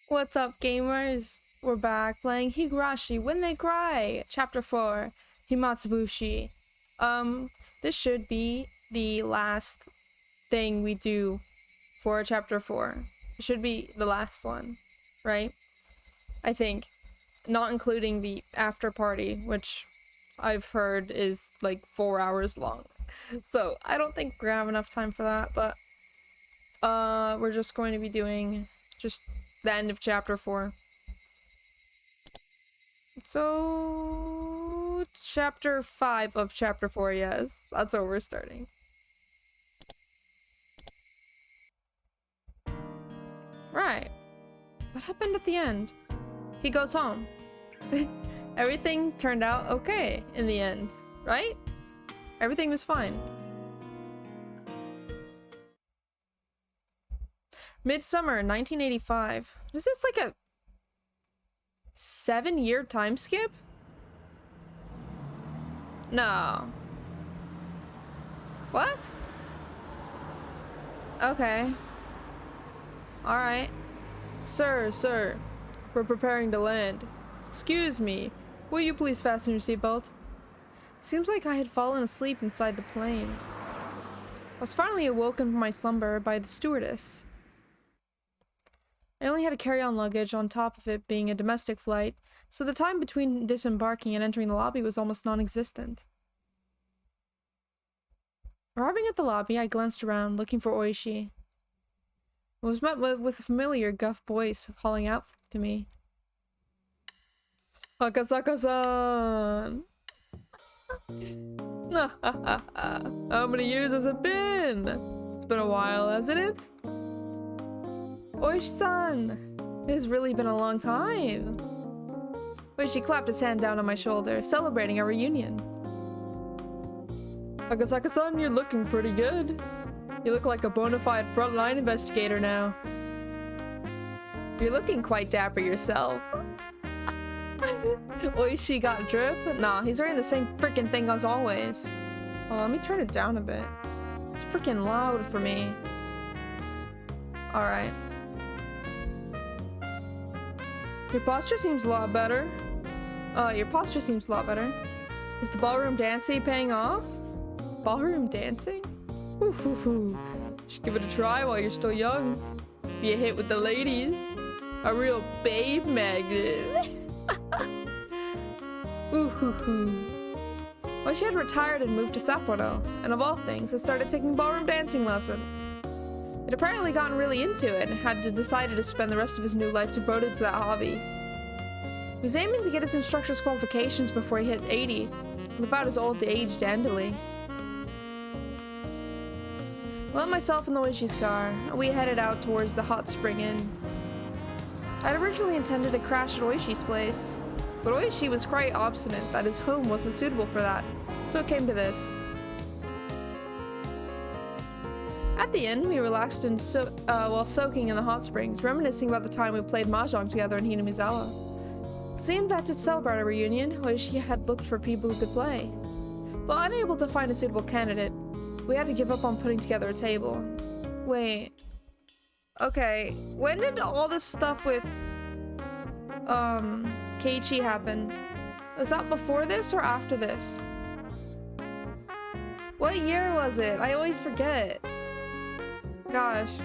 What's up, gamers? We're back playing Higurashi When They Cry, Chapter 4, Himatsubushi. This should be the last thing we do for Chapter 4. It should be the last one, right? I think. Not including the after party, which I've heard is like 4 hours long. So, I don't think we're gonna have enough time for that, but we're just going to be doing just the end of Chapter 4. So, Chapter 5 of Chapter 4, yes. That's where we're starting. Right. What happened at the end? He goes home. Everything turned out okay in the end, right? Everything was fine. Midsummer 1985. Is this like a 7-year time skip? No. What? Okay. Alright. Sir, we're preparing to land. Excuse me, will you please fasten your seatbelt? Seems like I had fallen asleep inside the plane. I was finally awoken from my slumber by the stewardess. I only had a carry-on luggage on top of it being a domestic flight, so the time between disembarking and entering the lobby was almost non-existent. Arriving at the lobby, I glanced around, looking for Oishi. I was met with a familiar gruff voice calling out to me. Akasaka-san! How many years has it been? It's been a while, hasn't it? Oishi-san! It has really been a long time. Oishi clapped his hand down on my shoulder, celebrating our reunion. Akasaka-san, you're looking pretty good. You look like a bona fide frontline investigator now. You're looking quite dapper yourself. Oishi got drip? Nah, he's wearing the same freaking thing as always. Well, let me turn it down a bit. It's freaking loud for me. Alright. Your posture seems a lot better. Is the ballroom dancing paying off? Ballroom dancing? Ooh, should give it a try while you're still young. Be a hit with the ladies. A real babe magnet. Well, she had retired and moved to Sapporo, and of all things, had started taking ballroom dancing lessons. He'd apparently gotten really into it and had decided to spend the rest of his new life devoted to that hobby. He was aiming to get his instructor's qualifications before he hit 80, and live out his old age dandily. I let myself in the Oishi's car, and we headed out towards the hot spring inn. I'd originally intended to crash at Oishi's place, but Oishi was quite obstinate that his home wasn't suitable for that, so it came to this. At the inn, we relaxed while soaking in the hot springs, reminiscing about the time we played mahjong together in Hinamizawa. It seemed that to celebrate our reunion, Oishi had looked for people who could play. But unable to find a suitable candidate, we had to give up on putting together a table. Wait. Okay, when did all this stuff with Keiichi happen? Was that before this or after this? What year was it? I always forget. Gosh.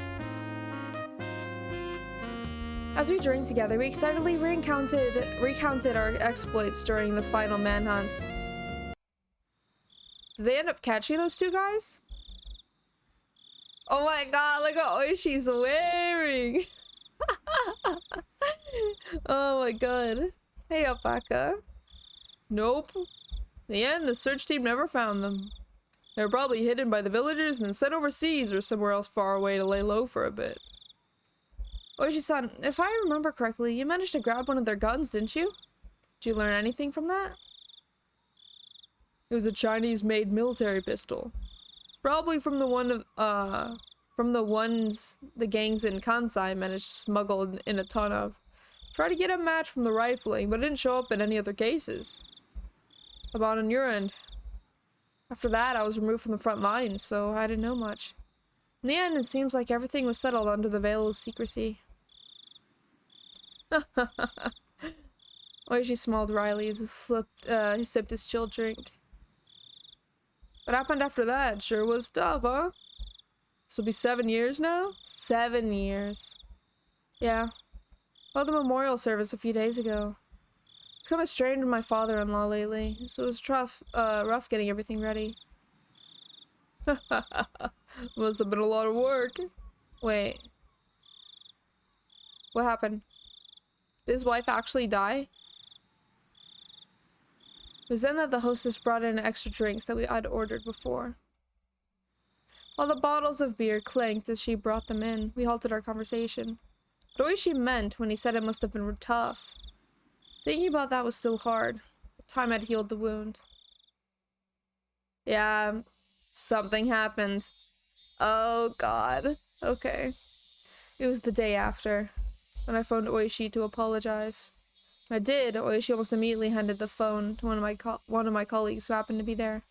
As we drank together, we excitedly recounted our exploits during the final manhunt. Did they end up catching those two guys? Oh my god, look what Oishi's wearing! Oh my god. Hey, Alpaca. Nope. In the end, the search team never found them. They were probably hidden by the villagers and then sent overseas or somewhere else far away to lay low for a bit. Oishi-san, if I remember correctly, you managed to grab one of their guns, didn't you? Did you learn anything from that? It was a Chinese-made military pistol. It's probably from the ones the gangs in Kansai managed to smuggle in a ton of. Tried to get a match from the rifling, but it didn't show up in any other cases. About on your end. After that, I was removed from the front lines, so I didn't know much. In the end, it seems like everything was settled under the veil of secrecy. Oishi smiled wryly as he sipped his chilled drink. What happened after that? Sure was tough, huh? This will be 7 years now? 7 years. Yeah. Well, the memorial service a few days ago. I've become estranged with my father-in-law lately, so it was rough getting everything ready. Must have been a lot of work. Wait. What happened? Did his wife actually die? It was then that the hostess brought in extra drinks that I'd ordered before. While the bottles of beer clanked as she brought them in, we halted our conversation. What Oishi meant when he said it must have been tough. Thinking about that was still hard. But time had healed the wound. Yeah, something happened. Oh god. Okay. It was the day after, when I phoned Oishi to apologize. When I did, Oishi almost immediately handed the phone to one of my colleagues who happened to be there.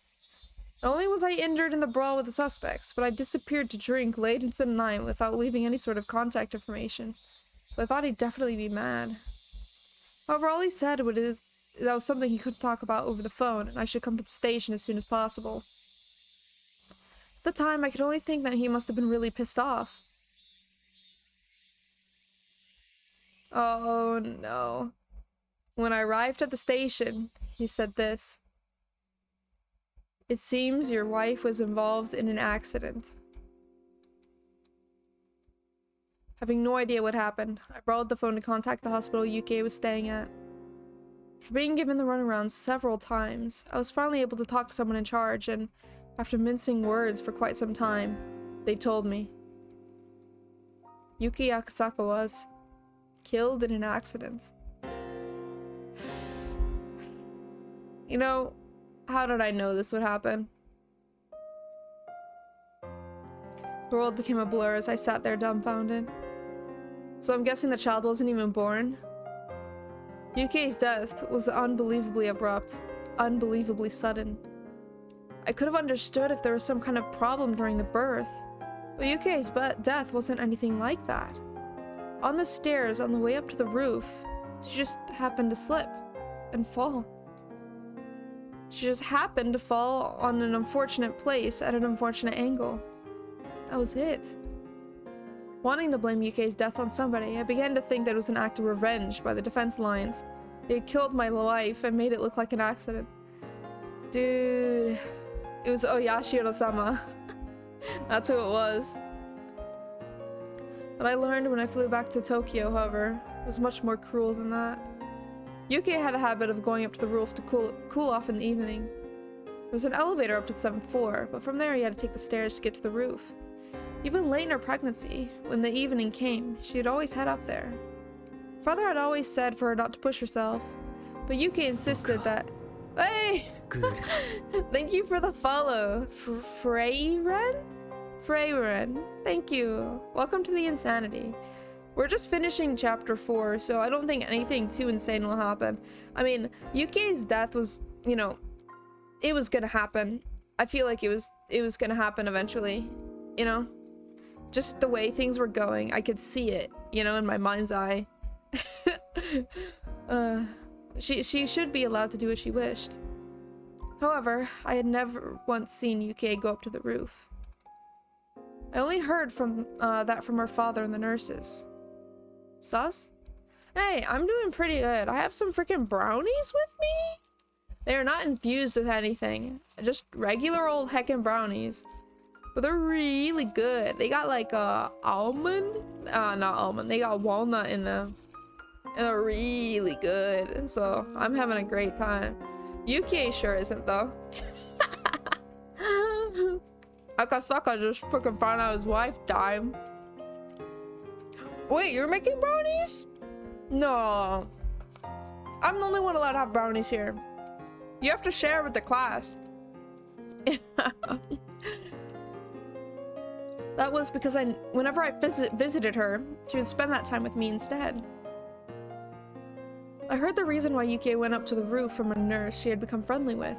Not only was I injured in the brawl with the suspects, but I disappeared to drink late into the night without leaving any sort of contact information. So I thought he'd definitely be mad. However, all he said was that was something he couldn't talk about over the phone, and I should come to the station as soon as possible. At the time, I could only think that he must have been really pissed off. Oh no. When I arrived at the station, he said this. It seems your wife was involved in an accident. Having no idea what happened, I borrowed the phone to contact the hospital Yuki was staying at. After being given the runaround several times, I was finally able to talk to someone in charge, and after mincing words for quite some time, they told me. Yuki Akasaka was killed in an accident. You know, how did I know this would happen? The world became a blur as I sat there dumbfounded. So I'm guessing the child wasn't even born? Yuki's death was unbelievably abrupt, unbelievably sudden. I could have understood if there was some kind of problem during the birth, but Yuki's death wasn't anything like that. On the stairs on the way up to the roof, she just happened to slip and fall. She just happened to fall on an unfortunate place at an unfortunate angle. That was it. Wanting to blame Yuki's death on somebody, I began to think that it was an act of revenge by the Defense Alliance. They had killed my wife and made it look like an accident. Dude, it was Oyashirosama. That's who it was. What I learned when I flew back to Tokyo, however, was much more cruel than that. Yuki had a habit of going up to the roof to cool off in the evening. There was an elevator up to the 7th floor, but from there he had to take the stairs to get to the roof. Even late in her pregnancy, when the evening came, she would always head up there. Father had always said for her not to push herself, but Yuki insisted that— Hey! Good. Thank you for the follow, Freyren? Freyren, thank you. Welcome to the Insanity. We're just finishing chapter 4, so I don't think anything too insane will happen. I mean, Yuki's death was, you know, it was gonna happen. I feel like it was gonna happen eventually, you know? Just the way things were going, I could see it, you know, in my mind's eye. She should be allowed to do as she wished. However, I had never once seen Yuki go up to the roof. I only heard that from her father and the nurses. Sus? Hey, I'm doing pretty good. I have some freaking brownies with me? They are not infused with anything. Just regular old heckin' brownies. But they're really good. They got like almond? Not almond. They got walnut in them. And they're really good. So I'm having a great time. Yuki sure isn't though. Akasaka just freaking found out his wife died. Wait, you're making brownies? No. I'm the only one allowed to have brownies here. You have to share with the class. That was because whenever I visited her, she would spend that time with me instead. I heard the reason why Yuki went up to the roof from a nurse she had become friendly with.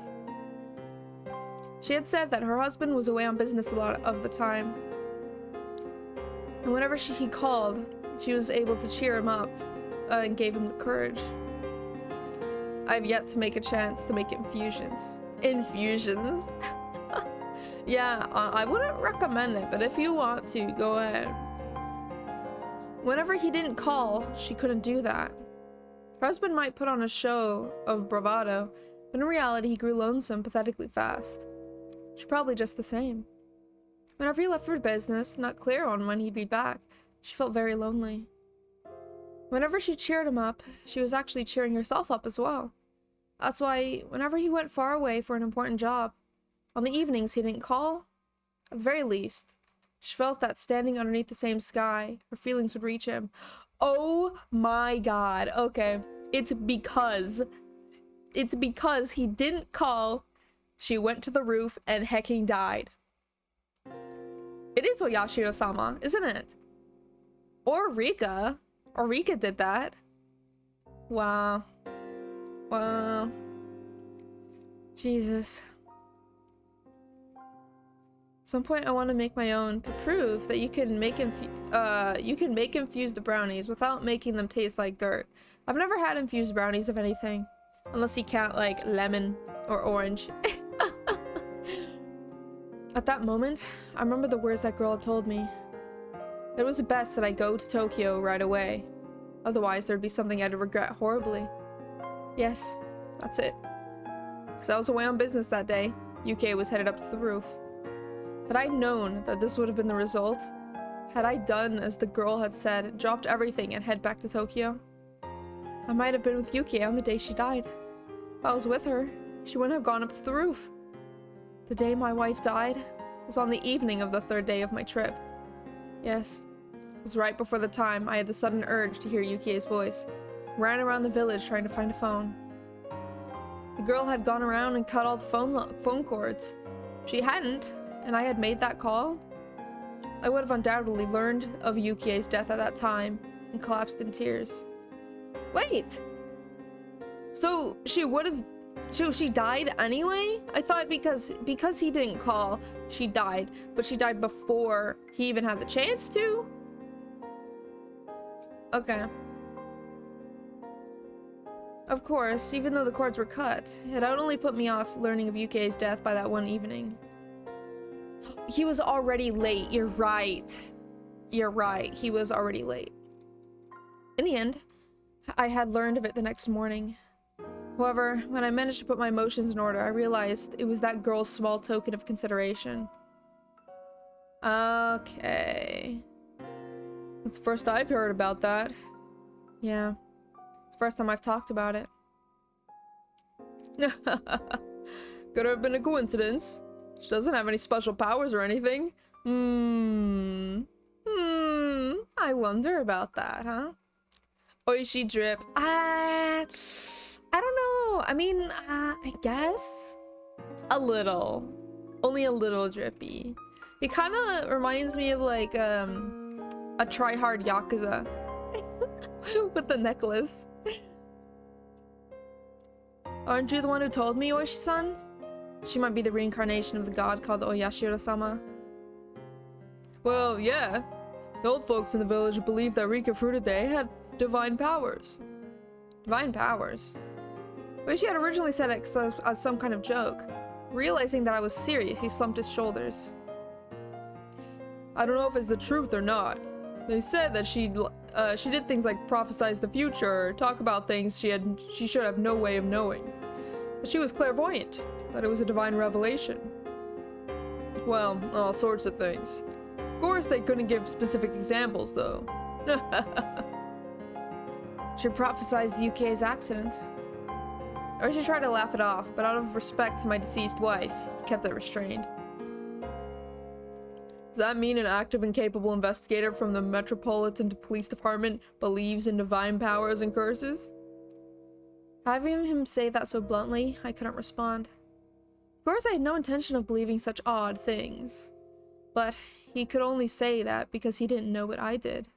She had said that her husband was away on business a lot of the time. And whenever he called, she was able to cheer him up and gave him the courage. I've yet to make a chance to make infusions. Infusions? Yeah, I wouldn't recommend it, but if you want to, go ahead. Whenever he didn't call, she couldn't do that. Her husband might put on a show of bravado, but in reality he grew lonesome pathetically fast. She's probably just the same. Whenever he left for business, not clear on when he'd be back, she felt very lonely. Whenever she cheered him up, she was actually cheering herself up as well. That's why whenever he went far away for an important job, on the evenings he didn't call, at the very least, she felt that standing underneath the same sky, her feelings would reach him. Oh my god, okay. It's because he didn't call, she went to the roof and hecking died. It is Oyashirosama, isn't it? Or Rika. Or Rika did that. Wow. Wow. Jesus. At some point I want to make my own to prove that you can make infused brownies without making them taste like dirt. I've never had infused brownies of anything. Unless you count like lemon or orange. At that moment, I remember the words that girl had told me. It was best that I go to Tokyo right away. Otherwise, there'd be something I'd regret horribly. Yes, that's it. Because I was away on business that day. UK was headed up to the roof. Had I known that this would have been the result, had I done as the girl had said, dropped everything and head back to Tokyo, I might have been with Yuki on the day she died. If I was with her, she wouldn't have gone up to the roof. The day my wife died was on the evening of the third day of my trip. Yes, it was right before the time I had the sudden urge to hear Yukie's voice. Ran around the village trying to find a phone. The girl had gone around and cut all the phone cords. If she hadn't, and I had made that call, I would have undoubtedly learned of Yukie's death at that time and collapsed in tears. Wait! So she would have... So she died anyway? I thought because he didn't call, she died. But she died before he even had the chance to? Okay. Of course, even though the cords were cut, it had only put me off learning of Yukie's death by that one evening. He was already late, you're right. You're right, he was already late. In the end, I had learned of it the next morning. However, when I managed to put my emotions in order, I realized it was that girl's small token of consideration. Okay. It's the first I've heard about that. Yeah. It's the first time I've talked about it. Could have been a coincidence. She doesn't have any special powers or anything. I wonder about that, huh? Oishi drip. I don't know. I mean, I guess a little. Only a little drippy. It kind of reminds me of like a try-hard Yakuza with the necklace. Aren't you the one who told me, Oishi-san? She might be the reincarnation of the god called Oyashirosama. Well, yeah. The old folks in the village believed that Rika Furude had divine powers. Divine powers? Oishi had originally said it as some kind of joke. Realizing that I was serious, he slumped his shoulders. I don't know if it's the truth or not. They said that she did things like prophesize the future, or talk about things she should have no way of knowing. But she was clairvoyant, that it was a divine revelation. Well, all sorts of things. Of course they couldn't give specific examples, though. She prophesied Yukie's accident. Or she tried to laugh it off, but out of respect to my deceased wife, he kept it restrained. Does that mean an active and capable investigator from the Metropolitan Police Department believes in divine powers and curses? Having him say that so bluntly, I couldn't respond. Of course, I had no intention of believing such odd things. But he could only say that because he didn't know what I did.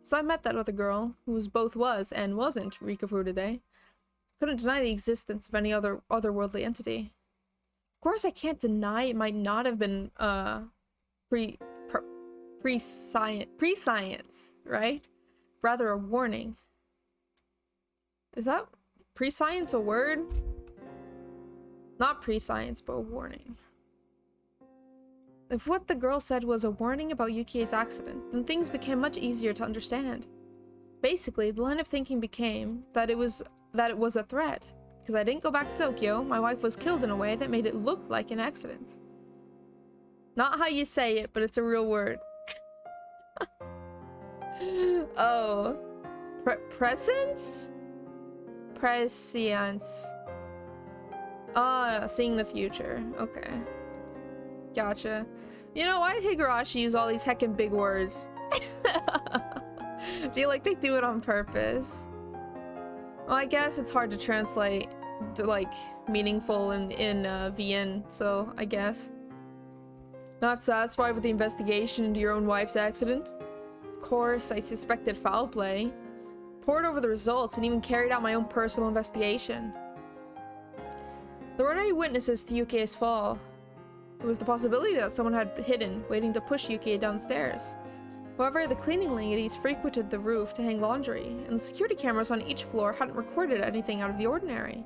So I met that other girl, who both was and wasn't Rika Furude. Couldn't deny the existence of any otherworldly entity. Of course, I can't deny it might not have been pre-science, right? Rather a warning. Is that pre-science a word? Not pre-science, but a warning. If what the girl said was a warning about Yukie's accident, then things became much easier to understand. Basically, the line of thinking became that it was a threat. Because I didn't go back to Tokyo, my wife was killed in a way that made it look like an accident. Not how you say it, but it's a real word. Oh. Prescience? Prescience. Ah, seeing the future. Okay. Gotcha. You know, why did Higurashi use all these heckin' big words? I feel like they do it on purpose. Well, I guess it's hard to translate to, like, meaningful in VN, so I guess. Not satisfied with the investigation into your own wife's accident? Of course, I suspected foul play. Pored over the results and even carried out my own personal investigation. There weren't any witnesses to Yukie's fall. There was the possibility that someone had hidden, waiting to push Yukie downstairs. However, the cleaning ladies frequented the roof to hang laundry, and the security cameras on each floor hadn't recorded anything out of the ordinary.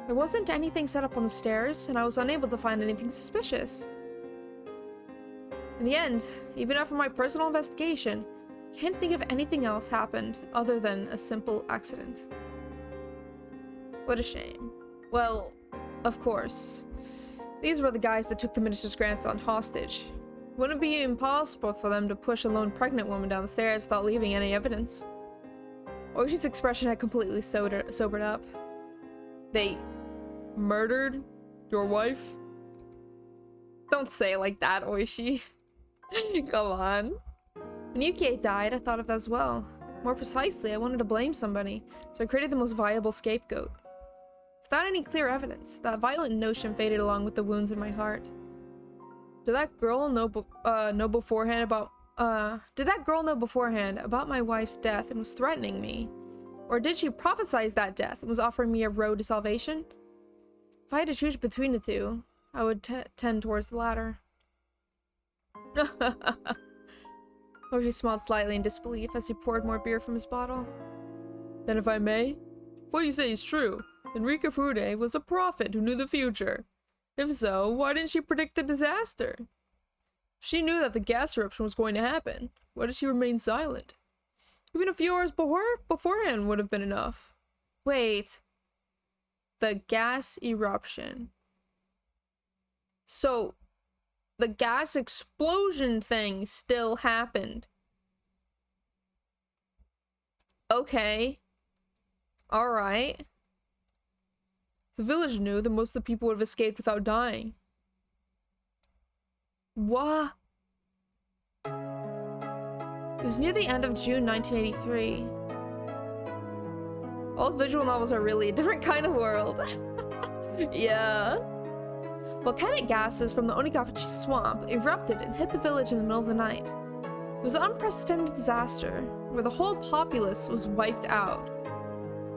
There wasn't anything set up on the stairs, and I was unable to find anything suspicious. In the end, even after my personal investigation, I can't think of anything else happened other than a simple accident. What a shame. Well, of course. These were the guys that took the minister's grandson hostage. Wouldn't it be impossible for them to push a lone pregnant woman down the stairs without leaving any evidence? Oishi's expression had completely sobered up. They murdered your wife? Don't say it like that, Oishi. Come on. When Yukie died, I thought of that as well. More precisely, I wanted to blame somebody, so I created the most viable scapegoat. Without any clear evidence, that violent notion faded along with the wounds in my heart. Did that girl know beforehand about my wife's death and was threatening me? Or did she prophesize that death and was offering me a road to salvation? If I had to choose between the two, I would tend towards the latter. Oishi smiled slightly in disbelief as he poured more beer from his bottle. Then if I may, if what you say is true, then Rika Furude was a prophet who knew the future. If so, why didn't she predict the disaster? If she knew that the gas eruption was going to happen, why did she remain silent? Even a few hours beforehand would have been enough. Wait. The gas eruption. So, the gas explosion thing still happened. Okay. Alright. The village knew that most of the people would have escaped without dying. What? It was near the end of June 1983. All visual novels are really a different kind of world. Yeah. Volcanic gases from the Onikafuchi swamp erupted and hit the village in the middle of the night. It was an unprecedented disaster, where the whole populace was wiped out.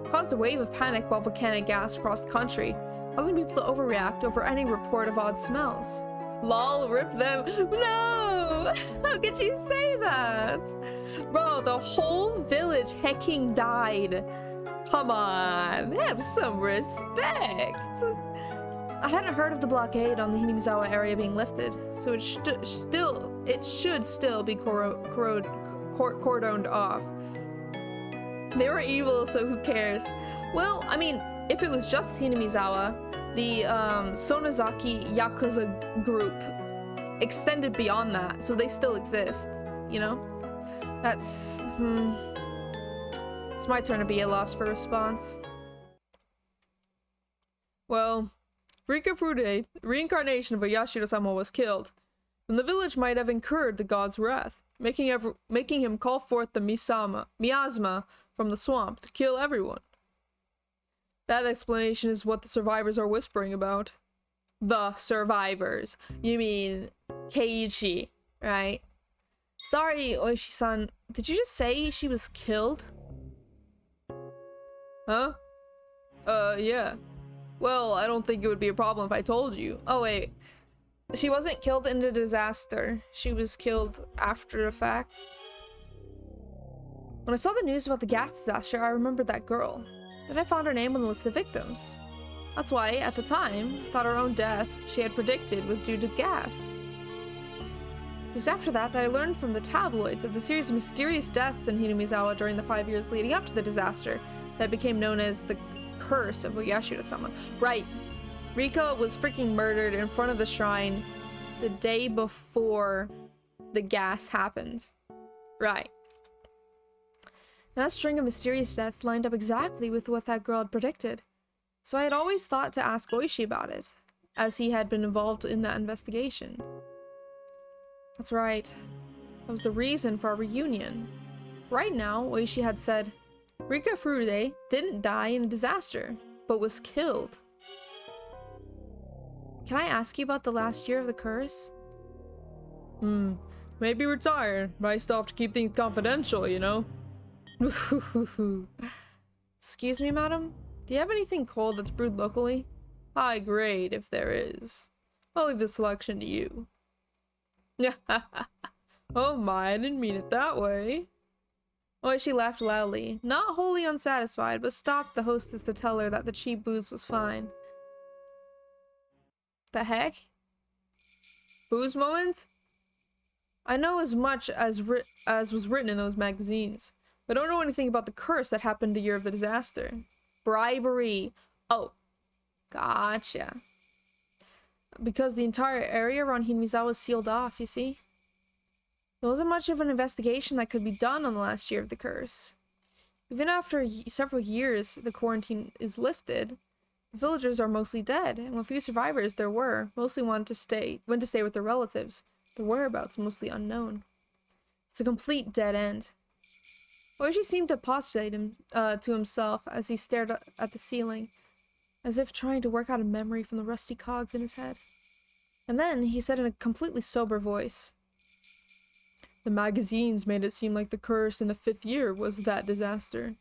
It caused a wave of panic while volcanic gas crossed the country, causing people to overreact over any report of odd smells. Lol, rip them. No! How could you say that? Bro, the whole village hecking died. Come on, have some respect. I hadn't heard of the blockade on the Hinamizawa area being lifted, so it should still be cordoned off. They were evil, so who cares? Well, I mean, if it was just Hinamizawa, the Sonozaki Yakuza group extended beyond that, so they still exist, you know? That's... It's my turn to be a loss for response. Well, if Rika Furude, the reincarnation of Oyashirosama, was killed, then the village might have incurred the god's wrath, making him call forth the miasma from the swamp to kill everyone. That explanation is what the survivors are whispering about. The survivors. You mean Keiichi, right? Sorry, Oishi-san. Did you just say she was killed? Huh? Yeah. Well, I don't think it would be a problem if I told you. Oh, wait. She wasn't killed in the disaster. She was killed after the fact. When I saw the news about the gas disaster, I remembered that girl. Then I found her name on the list of victims. That's why, at the time, I thought her own death she had predicted was due to gas. It was after that I learned from the tabloids of the series of mysterious deaths in Hinamizawa during the 5 years leading up to the disaster that became known as the Curse of Oyashirosama. Right. Rika was freaking murdered in front of the shrine the day before the gas happened. Right. That string of mysterious deaths lined up exactly with what that girl had predicted. So I had always thought to ask Oishi about it, as he had been involved in that investigation. That's right. That was the reason for our reunion. Right now, Oishi had said, Rika Furude didn't die in the disaster, but was killed. Can I ask you about the last year of the curse? Maybe retired, but I still have to keep things confidential, you know? Excuse me, madam? Do you have anything cold that's brewed locally? High grade, if there is. I'll leave the selection to you. Oh my, I didn't mean it that way. Oishi laughed loudly, not wholly unsatisfied, but stopped the hostess to tell her that the cheap booze was fine. The heck? Booze moment? I know as much as was written in those magazines, but I don't know anything about the curse that happened the year of the disaster. Bribery. Oh, gotcha. Because the entire area around Hinamizawa was sealed off, you see? There wasn't much of an investigation that could be done on the last year of the curse. Even after several years the quarantine is lifted, the villagers are mostly dead, and what few survivors there were mostly went to stay with their relatives. Their whereabouts mostly unknown. It's a complete dead end. Oishi seemed to postulate to himself as he stared at the ceiling, as if trying to work out a memory from the rusty cogs in his head. And then he said in a completely sober voice, The magazines made it seem like the curse in the 5th year was that disaster.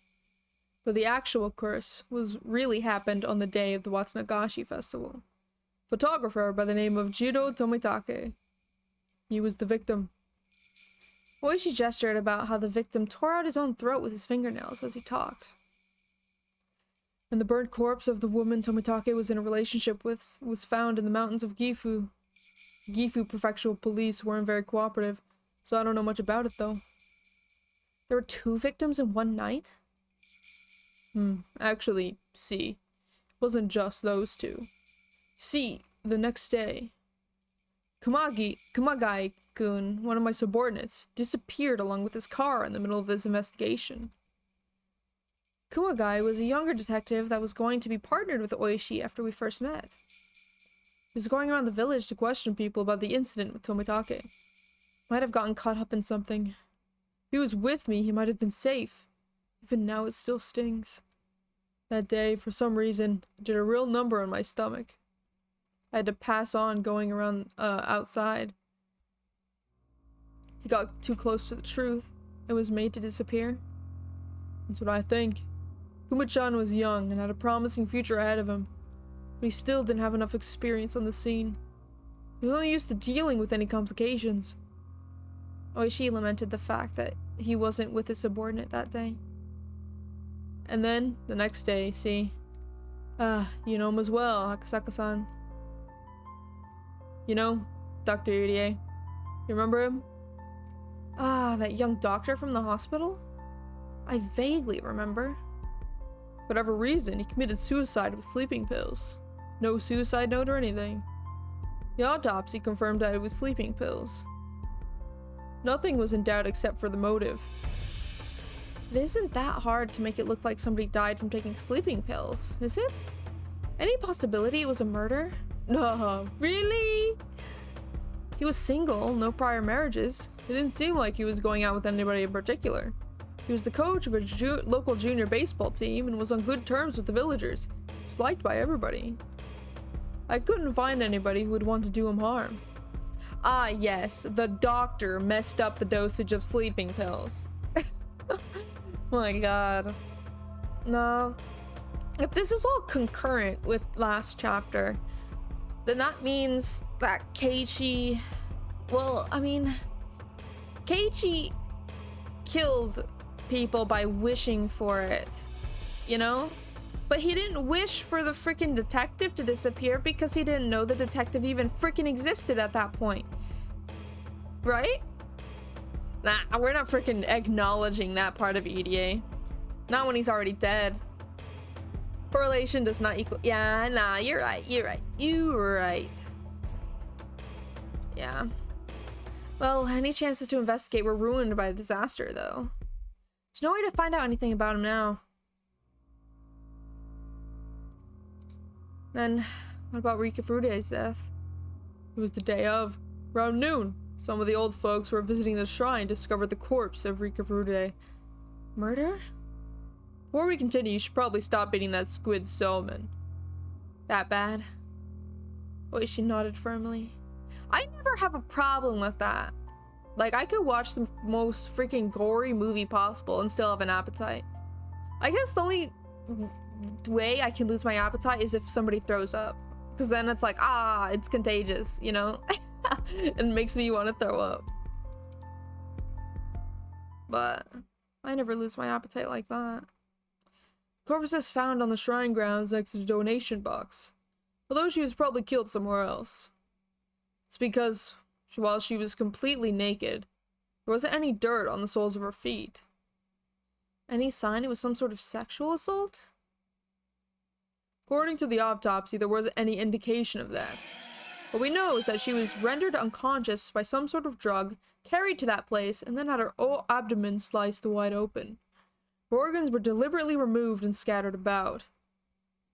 But the actual curse really happened on the day of the Watsunagashi festival. Photographer by the name of Jiro Tomitake. He was the victim. Oishi gestured about how the victim tore out his own throat with his fingernails as he talked. And the burnt corpse of the woman Tomitake was in a relationship with was found in the mountains of Gifu. Gifu prefectural police weren't very cooperative, so I don't know much about it though. There were 2 victims in one night? Actually, it wasn't just those 2. The next day, Kumagai-kun, one of my subordinates, disappeared along with his car in the middle of this investigation. Kumagai was a younger detective that was going to be partnered with Oishi after we first met. He was going around the village to question people about the incident with Tomitake. Might have gotten caught up in something. If he was with me, he might have been safe. Even now it still stings. That day, for some reason, I did a real number on my stomach. I had to pass on going around outside. He got too close to the truth and was made to disappear. That's what I think. Kuma-chan was young and had a promising future ahead of him, but he still didn't have enough experience on the scene. He was only used to dealing with any complications. Oishi lamented the fact that he wasn't with his subordinate that day. And then, the next day, you know him as well, Akasaka-san. You know, Dr. Irie. You remember him? That young doctor from the hospital? I vaguely remember. For whatever reason, he committed suicide with sleeping pills. No suicide note or anything. The autopsy confirmed that it was sleeping pills. Nothing was in doubt except for the motive. It isn't that hard to make it look like somebody died from taking sleeping pills, is it? Any possibility it was a murder? No, really? He was single, no prior marriages. It didn't seem like he was going out with anybody in particular. He was the coach of a local junior baseball team and was on good terms with the villagers. He was liked by everybody. I couldn't find anybody who would want to do him harm. Ah, yes, the doctor messed up the dosage of sleeping pills. My god. No. If this is all concurrent with last chapter, then that means that Keiichi... Well, I mean... Keiichi killed people by wishing for it, you know? But he didn't wish for the freaking detective to disappear because he didn't know the detective even freaking existed at that point. Right? Nah, we're not freaking acknowledging that part of EDA. Not when he's already dead. Correlation does not equal... Yeah, nah, you're right. You're right. Yeah. Well, any chances to investigate were ruined by the disaster, though. There's no way to find out anything about him now. Then, what about Rikafurude's death? It was the day of. Around noon, some of the old folks who were visiting the shrine discovered the corpse of Rikafurude. Murder? Before we continue, you should probably stop eating that squid salmon. That bad? Oishi nodded firmly. I never have a problem with that. Like, I could watch the most freaking gory movie possible and still have an appetite. I guess the only way I can lose my appetite is if somebody throws up. Because then it's like, it's contagious, you know? It makes me want to throw up. But I never lose my appetite like that. Corpse is found on the shrine grounds next to the donation box. Although she was probably killed somewhere else. It's because, while she was completely naked, there wasn't any dirt on the soles of her feet. Any sign it was some sort of sexual assault? According to the autopsy, there wasn't any indication of that. What we know is that she was rendered unconscious by some sort of drug, carried to that place, and then had her abdomen sliced wide open. Her organs were deliberately removed and scattered about.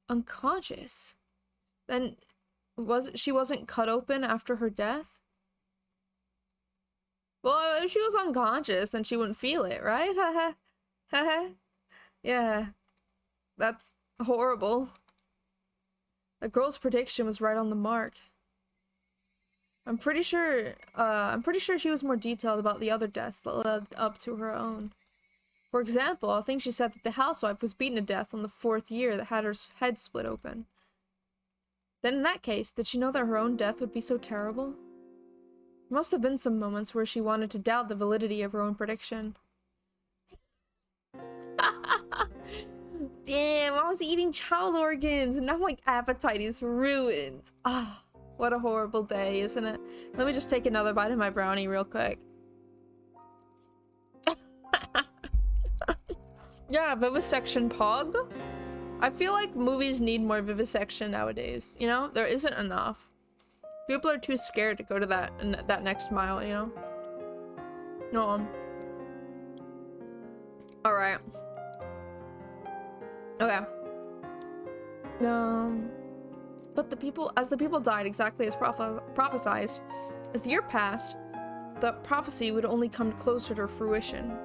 Unconscious? Then she wasn't cut open after her death? Well, if she was unconscious, then she wouldn't feel it, right? Haha. Yeah. That's horrible. The girl's prediction was right on the mark. I'm pretty sure she was more detailed about the other deaths that led up to her own. For example, I think she said that the housewife was beaten to death on the 4th year that had her head split open. Then in that case, did she know that her own death would be so terrible? There must have been some moments where she wanted to doubt the validity of her own prediction. Damn, I was eating child organs and now my appetite is ruined. What a horrible day, isn't it? Let me just take another bite of my brownie real quick. Yeah, vivisection pog. I feel like movies need more vivisection nowadays, you know? There isn't enough. People are too scared to go to that next mile, you know? No. Alright. Okay. But as the people died exactly as prophesized, as the year passed, the prophecy would only come closer to fruition.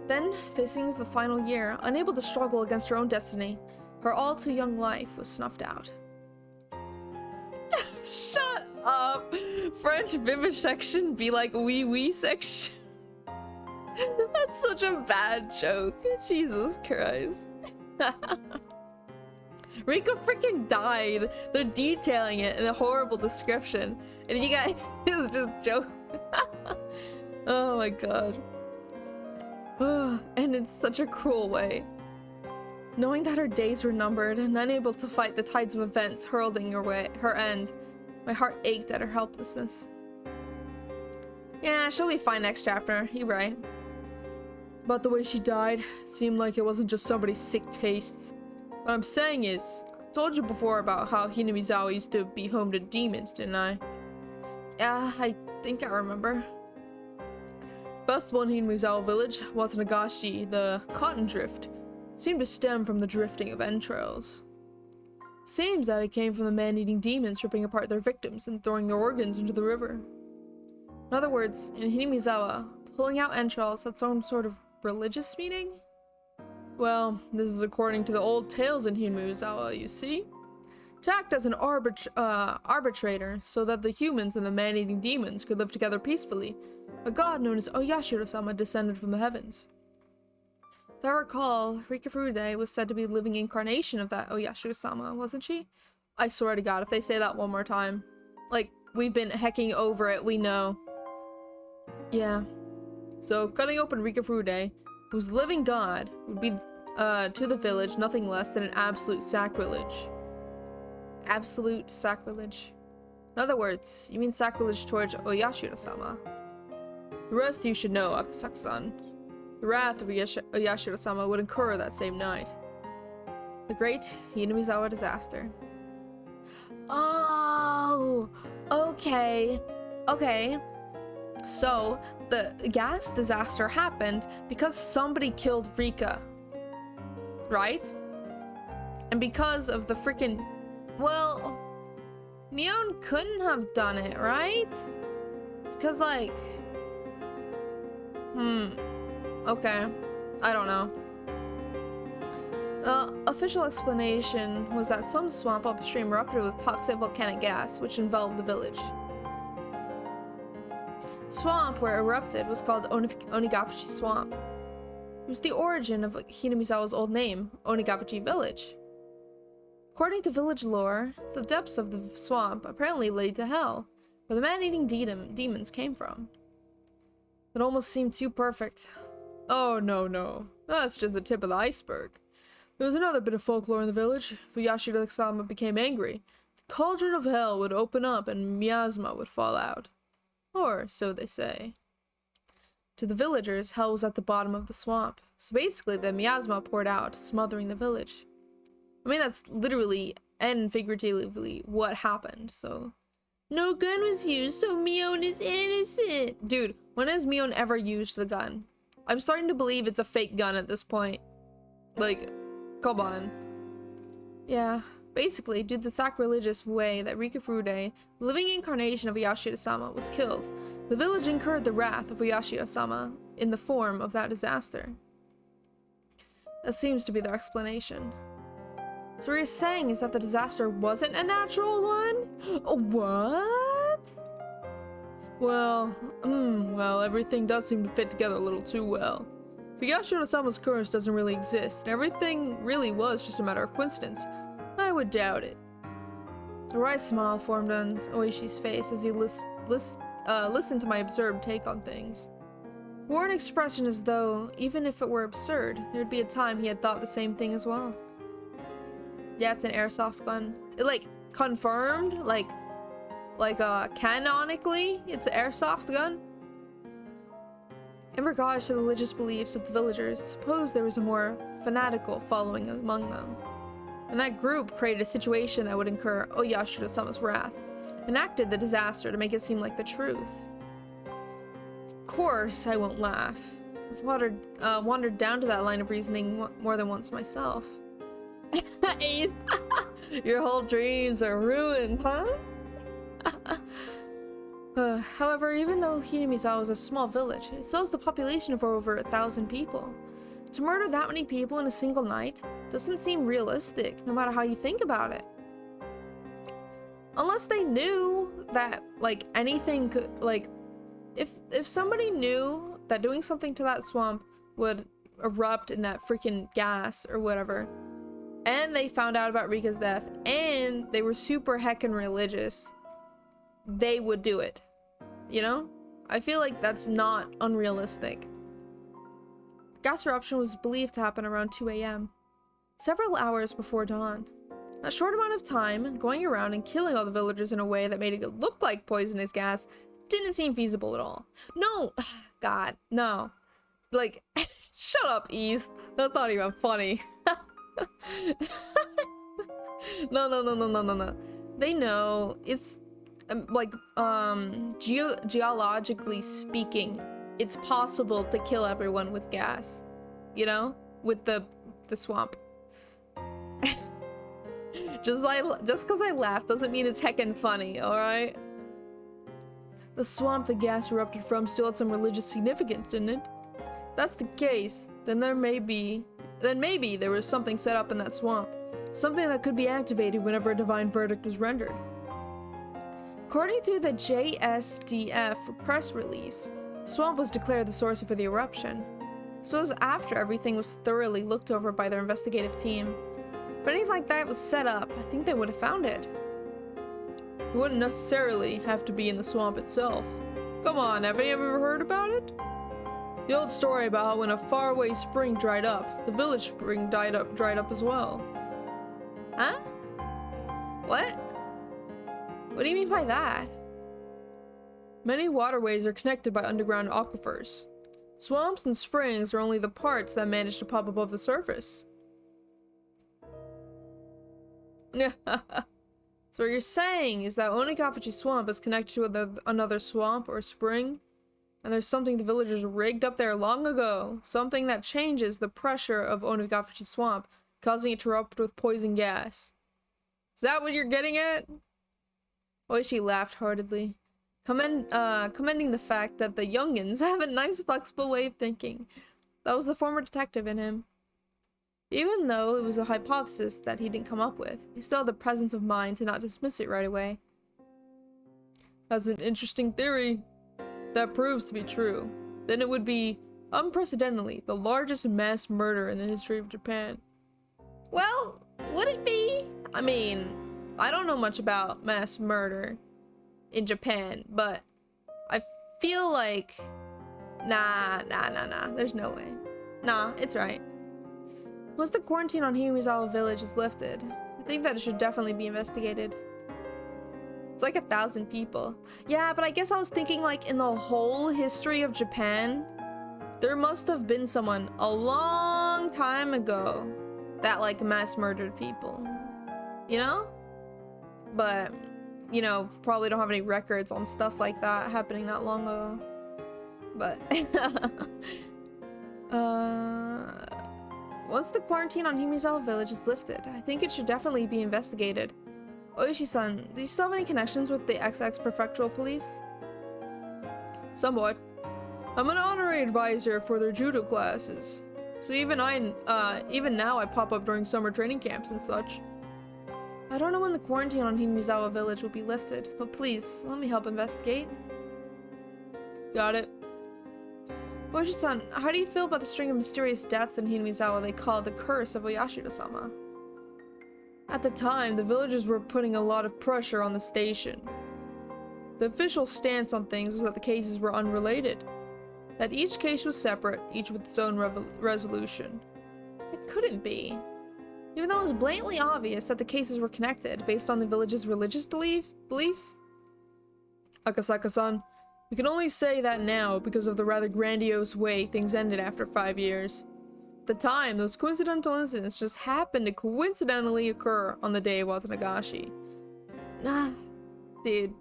Then, facing the final year, unable to struggle against her own destiny, her all-too-young life was snuffed out. Shut up! French vivisection be like wee section. That's such a bad joke. Jesus Christ. Rika freaking died. They're detailing it in a horrible description. And you guys is just joking. Oh my god. And in such a cruel way. Knowing that her days were numbered and unable to fight the tides of events hurling her end, my heart ached at her helplessness. Yeah, she'll be fine next chapter. You're right. About the way she died, it seemed like it wasn't just somebody's sick tastes. What I'm saying is, I told you before about how Hinamizawa used to be home to demons, didn't I? Yeah, I think I remember. Festival in Hinamizawa village, Watsunagashi, the cotton drift, seemed to stem from the drifting of entrails. Seems that it came from the man-eating demons ripping apart their victims and throwing their organs into the river. In other words, in Hinamizawa, pulling out entrails had some sort of religious meaning? Well, this is according to the old tales in Hinamizawa, you see? To act as an arbitrator so that the humans and the man-eating demons could live together peacefully, a god known as Oyashirosama descended from the heavens. If I recall, Rikafurude was said to be the living incarnation of that Oyashirosama, wasn't she? I swear to god, if they say that one more time. Like, we've been hecking over it, we know. Yeah. So, cutting open Rikafurude, whose living god, would be to the village nothing less than an absolute sacrilege. Absolute sacrilege. In other words, you mean sacrilege towards oyashirosama. The rest you should know, Akusaka-san. The wrath of oyashirosama would incur that same night. The great Hinamizawa disaster. Oh, okay. Okay. So, the gas disaster happened because somebody killed Rika. Right? And because of the freaking... Well, Mion couldn't have done it, right? Because, like... Okay. I don't know. The official explanation was that some swamp upstream erupted with toxic volcanic gas, which enveloped the village. Swamp where it erupted was called Onigafuchi Swamp. It was the origin of Hinamizawa's old name, Onigafuchi Village. According to village lore, the depths of the swamp apparently led to hell, where the man-eating demons came from. It almost seemed too perfect. Oh, no. That's just the tip of the iceberg. There was another bit of folklore in the village. If Oyashiro-sama became angry, the cauldron of hell would open up and miasma would fall out. Or so they say. To the villagers, hell was at the bottom of the swamp. So basically, the miasma poured out, smothering the village. I mean, that's literally and figuratively what happened, so... No gun was used, so Mion is innocent! Dude, when has Mion ever used the gun? I'm starting to believe it's a fake gun at this point. Like, come on. Yeah, basically, due to the sacrilegious way that Rika Furude, the living incarnation of Oyashiro-sama, was killed, the village incurred the wrath of Oyashiro-sama in the form of that disaster. That seems to be their explanation. So what you're saying is that the disaster wasn't a natural one? What? Well, everything does seem to fit together a little too well. If Oyashiro-sama's curse doesn't really exist, and everything really was just a matter of coincidence, I would doubt it. A wry smile formed on Oishi's face as he listened to my absurd take on things. Wore an expression as though, even if it were absurd, there'd be a time he had thought the same thing as well. Yeah, it's an airsoft gun. It, like, confirmed, canonically, it's an airsoft gun. In regards to the religious beliefs of the villagers, suppose there was a more fanatical following among them. And that group created a situation that would incur Oyashiro-sama's wrath, enacted the disaster to make it seem like the truth. Of course, I won't laugh. I've wandered down to that line of reasoning more than once myself. Ace, your whole dreams are ruined, huh? However, even though Hinamizawa is a small village, it still has the population of over 1,000 people. To murder that many people in a single night doesn't seem realistic, no matter how you think about it. Unless they knew that, like, anything could, like, if somebody knew that doing something to that swamp would erupt in that freaking gas or whatever, and they found out about Rika's death, and they were super heckin' religious, they would do it. You know? I feel like that's not unrealistic. Gas eruption was believed to happen around 2 a.m., several hours before dawn. In a short amount of time, going around and killing all the villagers in a way that made it look like poisonous gas didn't seem feasible at all. No! God, no. Like, shut up, East. That's not even funny. No. They know it's geologically speaking, it's possible to kill everyone with gas, you know, with the swamp. just because I laugh doesn't mean it's heckin' funny, all right? The swamp the gas erupted from still had some religious significance, didn't it? If that's the case, then maybe there was something set up in that swamp, something that could be activated whenever a divine verdict was rendered. According to the JSDF press release, the swamp was declared the source for the eruption. So it was after everything was thoroughly looked over by their investigative team. If anything like that was set up, I think they would have found it. It wouldn't necessarily have to be in the swamp itself. Come on, have you ever heard about it? The old story about how when a faraway spring dried up, the village spring dried up as well. Huh? What? What do you mean by that? Many waterways are connected by underground aquifers. Swamps and springs are only the parts that manage to pop above the surface. So what you're saying is that Onikafuchi Swamp is connected to another swamp or spring, and there's something the villagers rigged up there long ago, something that changes the pressure of Onikafuchi Swamp, causing it to erupt with poison gas. Is that what you're getting at? Oishi laughed heartedly, commending the fact that the youngins have a nice flexible way of thinking. That was the former detective in him. Even though it was a hypothesis that he didn't come up with, he still had the presence of mind to not dismiss it right away. That's an interesting theory. If that proves to be true, then it would be, unprecedentedly, the largest mass murder in the history of Japan. Well, would it be? I mean, I don't know much about mass murder in Japan, but I feel like... Nah, there's no way. Nah, it's right. Once the quarantine on Himizawa village is lifted, I think that it should definitely be investigated. It's like 1,000 people. Yeah, but I guess I was thinking like in the whole history of Japan, there must have been someone a long time ago that like mass murdered people. You know? But, you know, probably don't have any records on stuff like that happening that long ago. But, once the quarantine on Himizawa village is lifted, I think it should definitely be investigated. Oishi-san, do you still have any connections with the XX Prefectural Police? Somewhat. I'm an honorary advisor for their judo classes. So even now I pop up during summer training camps and such. I don't know when the quarantine on Himizawa village will be lifted, but please, let me help investigate. Got it. Oishi-san, how do you feel about the string of mysterious deaths in Himizawa they call the curse of oyashirosama? At the time, the villagers were putting a lot of pressure on the station. The official stance on things was that the cases were unrelated. That each case was separate, each with its own resolution. It couldn't be. Even though it was blatantly obvious that the cases were connected based on the village's religious beliefs. Akasaka-san, we can only say that now because of the rather grandiose way things ended after 5 years. At the time, those coincidental incidents just happened to coincidentally occur on the day of Watanagashi. Nah, dude.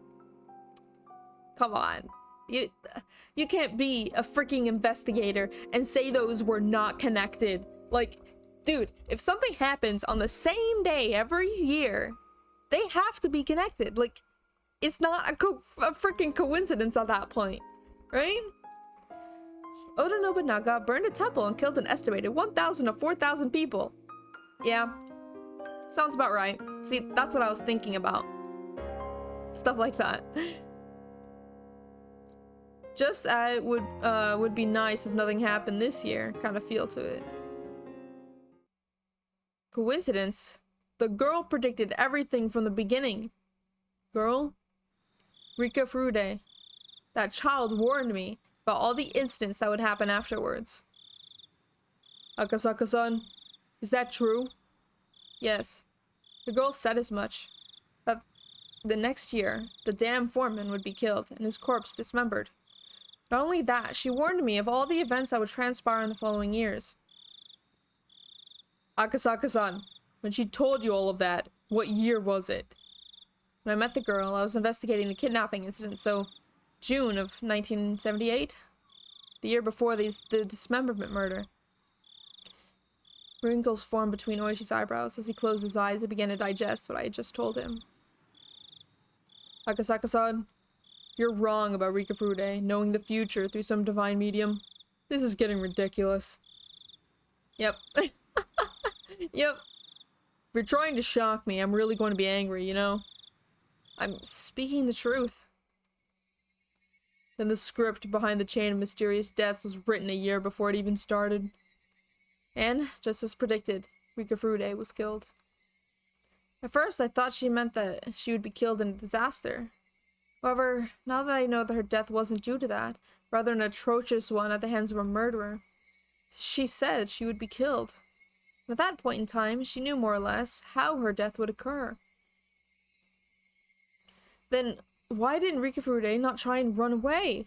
Come on. You can't be a freaking investigator and say those were not connected. Like, dude, if something happens on the same day every year, they have to be connected. Like, it's not a freaking coincidence at that point, right? Oda Nobunaga burned a temple and killed an estimated 1,000 to 4,000 people. Yeah, sounds about right. See, that's what I was thinking about. Stuff like that. Just it would be nice if nothing happened this year, kind of feel to it. Coincidence? The girl predicted everything from the beginning. Girl? Rika Furude. That child warned me about all the incidents that would happen afterwards. Akasaka-san, is that true? Yes. The girl said as much. That the next year, the dam foreman would be killed and his corpse dismembered. Not only that, she warned me of all the events that would transpire in the following years. Akasaka-san, when she told you all of that, what year was it? When I met the girl, I was investigating the kidnapping incident, so June of 1978? The year before the dismemberment murder. Wrinkles formed between Oishi's eyebrows. As he closed his eyes, he began to digest what I had just told him. Akasaka-san, you're wrong about Rika Furude knowing the future through some divine medium. This is getting ridiculous. Yep. Yep. If you're trying to shock me, I'm really going to be angry, you know? I'm speaking the truth. Then the script behind the chain of mysterious deaths was written a year before it even started. And, just as predicted, Rika Furude was killed. At first, I thought she meant that she would be killed in a disaster. However, now that I know that her death wasn't due to that, rather an atrocious one at the hands of a murderer. She said she would be killed. At that point in time, she knew more or less how her death would occur. Then, why didn't Rikafurude not try and run away?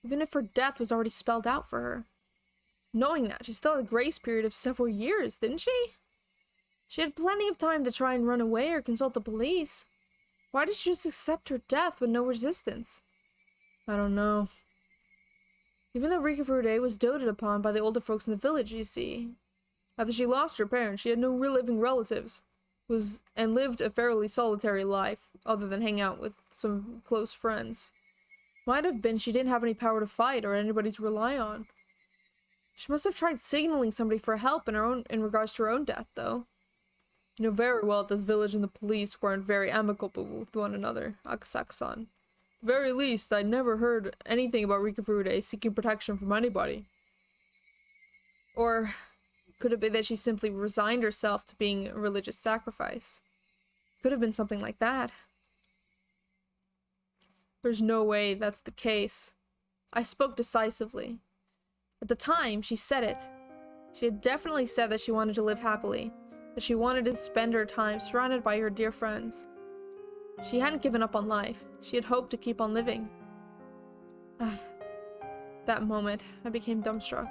Even if her death was already spelled out for her. Knowing that, she still had a grace period of several years, didn't she? She had plenty of time to try and run away or consult the police. Why did she just accept her death with no resistance? I don't know. Even though Rikafurude was doted upon by the older folks in the village, you see. After she lost her parents, she had no real living relatives, and lived a fairly solitary life, other than hang out with some close friends. Might have been she didn't have any power to fight or anybody to rely on. She must have tried signaling somebody for help in regards to her own death, though. You know very well that the village and the police weren't very amicable with one another, Akasaka-san. At the very least, I never heard anything about Rikafurude seeking protection from anybody. Or could it be that she simply resigned herself to being a religious sacrifice? Could have been something like that. There's no way that's the case. I spoke decisively. At the time, she said it. She had definitely said that she wanted to live happily, that she wanted to spend her time surrounded by her dear friends. She hadn't given up on life. She had hoped to keep on living. That moment, I became dumbstruck.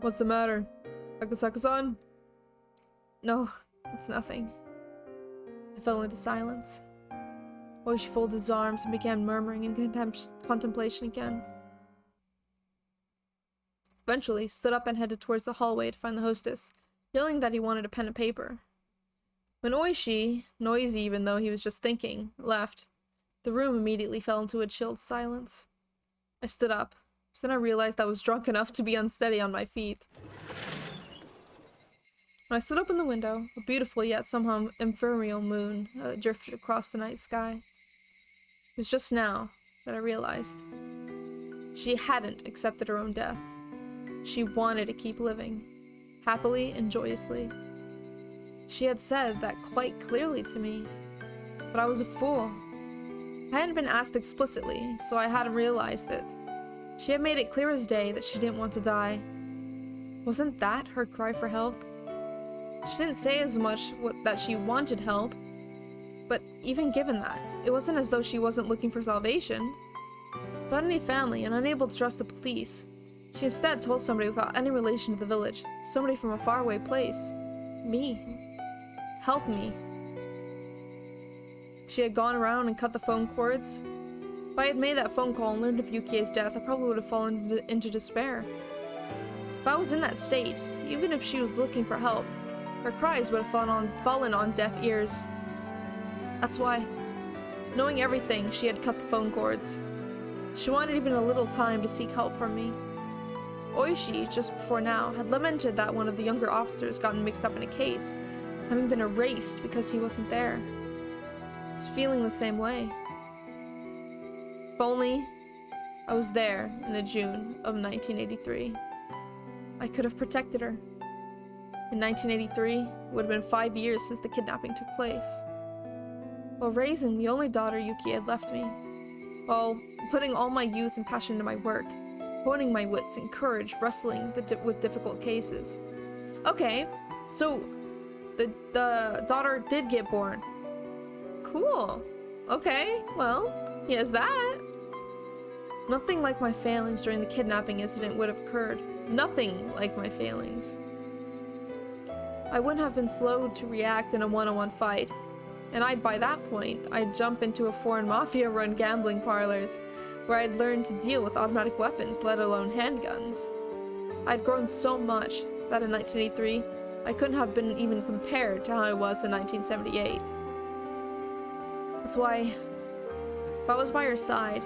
What's the matter? Akasaka-san? No, it's nothing. I fell into silence. Oishi folded his arms and began murmuring in contemplation again. Eventually, stood up and headed towards the hallway to find the hostess, yelling that he wanted a pen and paper. When Oishi, noisy even though he was just thinking, left, the room immediately fell into a chilled silence. I stood up, but then I realized I was drunk enough to be unsteady on my feet. When I stood up in the window, a beautiful yet somehow ephemeral moon drifted across the night sky. It was just now that I realized she hadn't accepted her own death. She wanted to keep living, happily and joyously. She had said that quite clearly to me, but I was a fool. I hadn't been asked explicitly, so I hadn't realized it. She had made it clear as day that she didn't want to die. Wasn't that her cry for help? She didn't say as much that she wanted help, but even given that, it wasn't as though she wasn't looking for salvation. Without any family and unable to trust the police, she instead told somebody without any relation to the village, somebody from a faraway place. Me. Help me. She had gone around and cut the phone cords. If I had made that phone call and learned of Yukie's death, I probably would have fallen into despair. If I was in that state, even if she was looking for help, her cries would have fallen on deaf ears. That's why, knowing everything, she had cut the phone cords. She wanted even a little time to seek help from me. Oishi, just before now, had lamented that one of the younger officers gotten mixed up in a case, having been erased because he wasn't there. I was feeling the same way. If only I was there in the June of 1983. I could have protected her. In 1983, it would have been 5 years since the kidnapping took place. While raising the only daughter Yukie had left me, while putting all my youth and passion into my work, honing my wits and courage, wrestling with difficult cases. Okay, so the daughter did get born. Cool. Okay, well, here's that. Nothing like my failings during the kidnapping incident would have occurred. Nothing like my failings. I wouldn't have been slow to react in a one-on-one fight, and by that point, I'd jump into a foreign mafia-run gambling parlors, where I'd learned to deal with automatic weapons, let alone handguns. I'd grown so much that in 1983, I couldn't have been even compared to how I was in 1978. That's why, if I was by her side,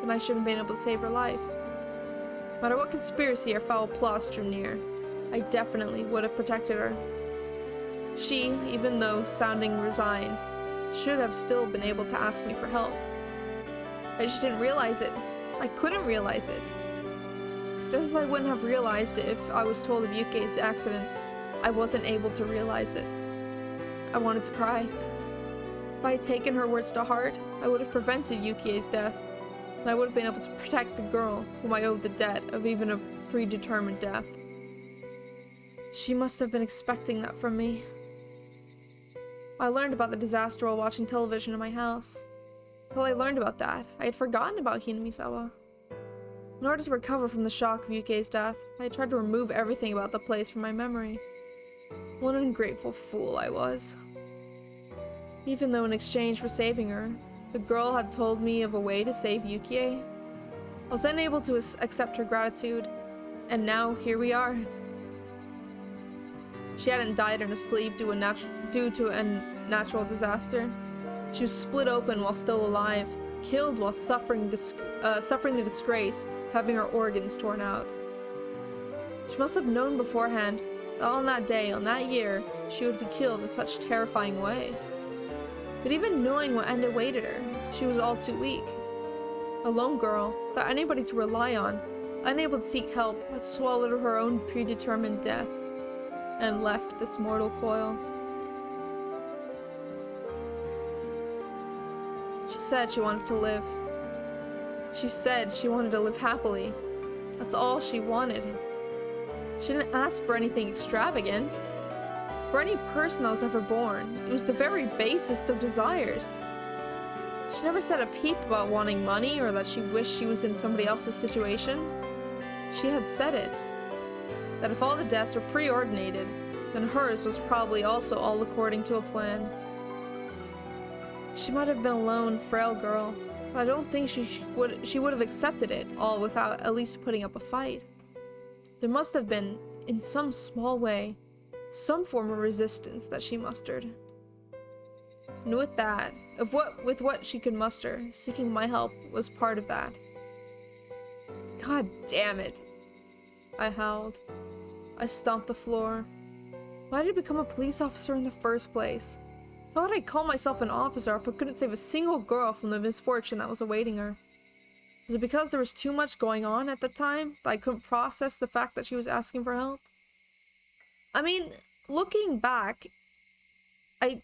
then I should have been able to save her life. No matter what conspiracy or foul plots drew near, I definitely would have protected her. She, even though sounding resigned, should have still been able to ask me for help. I just didn't realize it. I couldn't realize it. Just as I wouldn't have realized it if I was told of Yukie's accident, I wasn't able to realize it. I wanted to cry. If I had taken her words to heart, I would have prevented Yukie's death, and I would have been able to protect the girl whom I owed the debt of even a predetermined death. She must have been expecting that from me. I learned about the disaster while watching television in my house. Until I learned about that, I had forgotten about Hinamizawa. In order to recover from the shock of Yukie's death, I had tried to remove everything about the place from my memory. What an ungrateful fool I was. Even though in exchange for saving her, the girl had told me of a way to save Yukie, I was unable to accept her gratitude, and now here we are. She hadn't died in her sleep due to a natural disaster. She was split open while still alive, killed while suffering the disgrace of having her organs torn out. She must have known beforehand that on that day, on that year, she would be killed in such a terrifying way. But even knowing what end awaited her, she was all too weak. A lone girl, without anybody to rely on, unable to seek help, had swallowed her own predetermined death and left this mortal coil. She said she wanted to live. She said she wanted to live happily. That's all she wanted. She didn't ask for anything extravagant. For any person that was ever born, it was the very basest of desires. She never said a peep about wanting money or that she wished she was in somebody else's situation. She had said it. That if all the deaths were preordinated, then hers was probably also all according to a plan. She might have been a lone, frail girl, but I don't think she would have accepted it all without at least putting up a fight. There must have been, in some small way, some form of resistance that she mustered. And with that, with what she could muster, seeking my help was part of that. God damn it, I howled. I stomped the floor. Why did I become a police officer in the first place? How would I call myself an officer if I couldn't save a single girl from the misfortune that was awaiting her? Was it because there was too much going on at the time that I couldn't process the fact that she was asking for help? I mean, looking back, I'm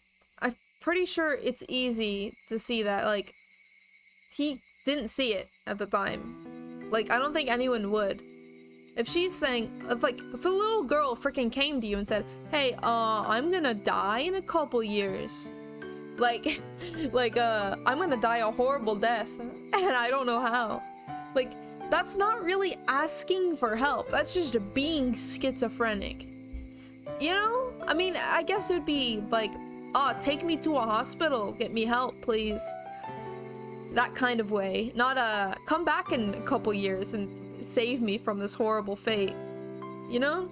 pretty sure it's easy to see that, like, he didn't see it at the time. Like, I don't think anyone would. If she's saying, if a little girl freaking came to you and said, hey, I'm gonna die in a couple years. I'm gonna die a horrible death, and I don't know how. Like, that's not really asking for help. That's just being schizophrenic. You know? I mean, I guess it would be like, take me to a hospital, get me help, please. That kind of way. Not, come back in a couple years and save me from this horrible fate. You know?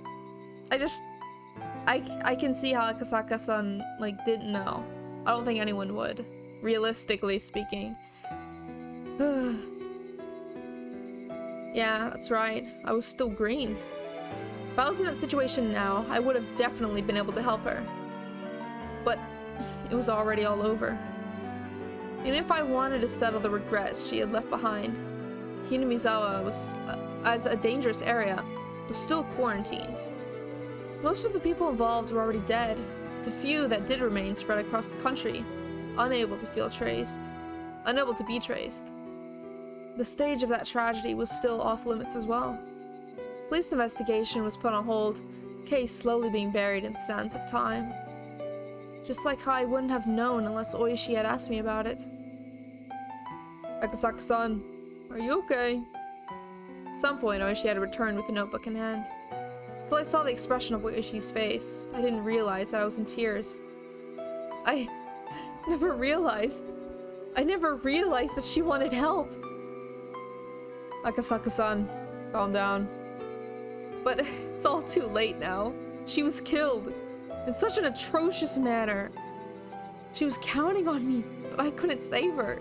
I can see how Akasaka-san, like, didn't know. I don't think anyone would, realistically speaking. Yeah, that's right. I was still green. If I was in that situation now, I would have definitely been able to help her. But it was already all over. And if I wanted to settle the regrets she had left behind, Hinamizawa was, as a dangerous area, was still quarantined. Most of the people involved were already dead. The few that did remain spread across the country, unable to be traced. The stage of that tragedy was still off limits as well. Police investigation was put on hold, case slowly being buried in sands of time. Just like how I wouldn't have known unless Oishi had asked me about it. Akasaka-san, are you okay? At some point, Oishi had returned with a notebook in hand. Until I saw the expression of Oishi's face, I didn't realize that I was in tears. I never realized that she wanted help. Akasaka-san, calm down. But it's all too late now. She was killed in such an atrocious manner. She was counting on me, but I couldn't save her.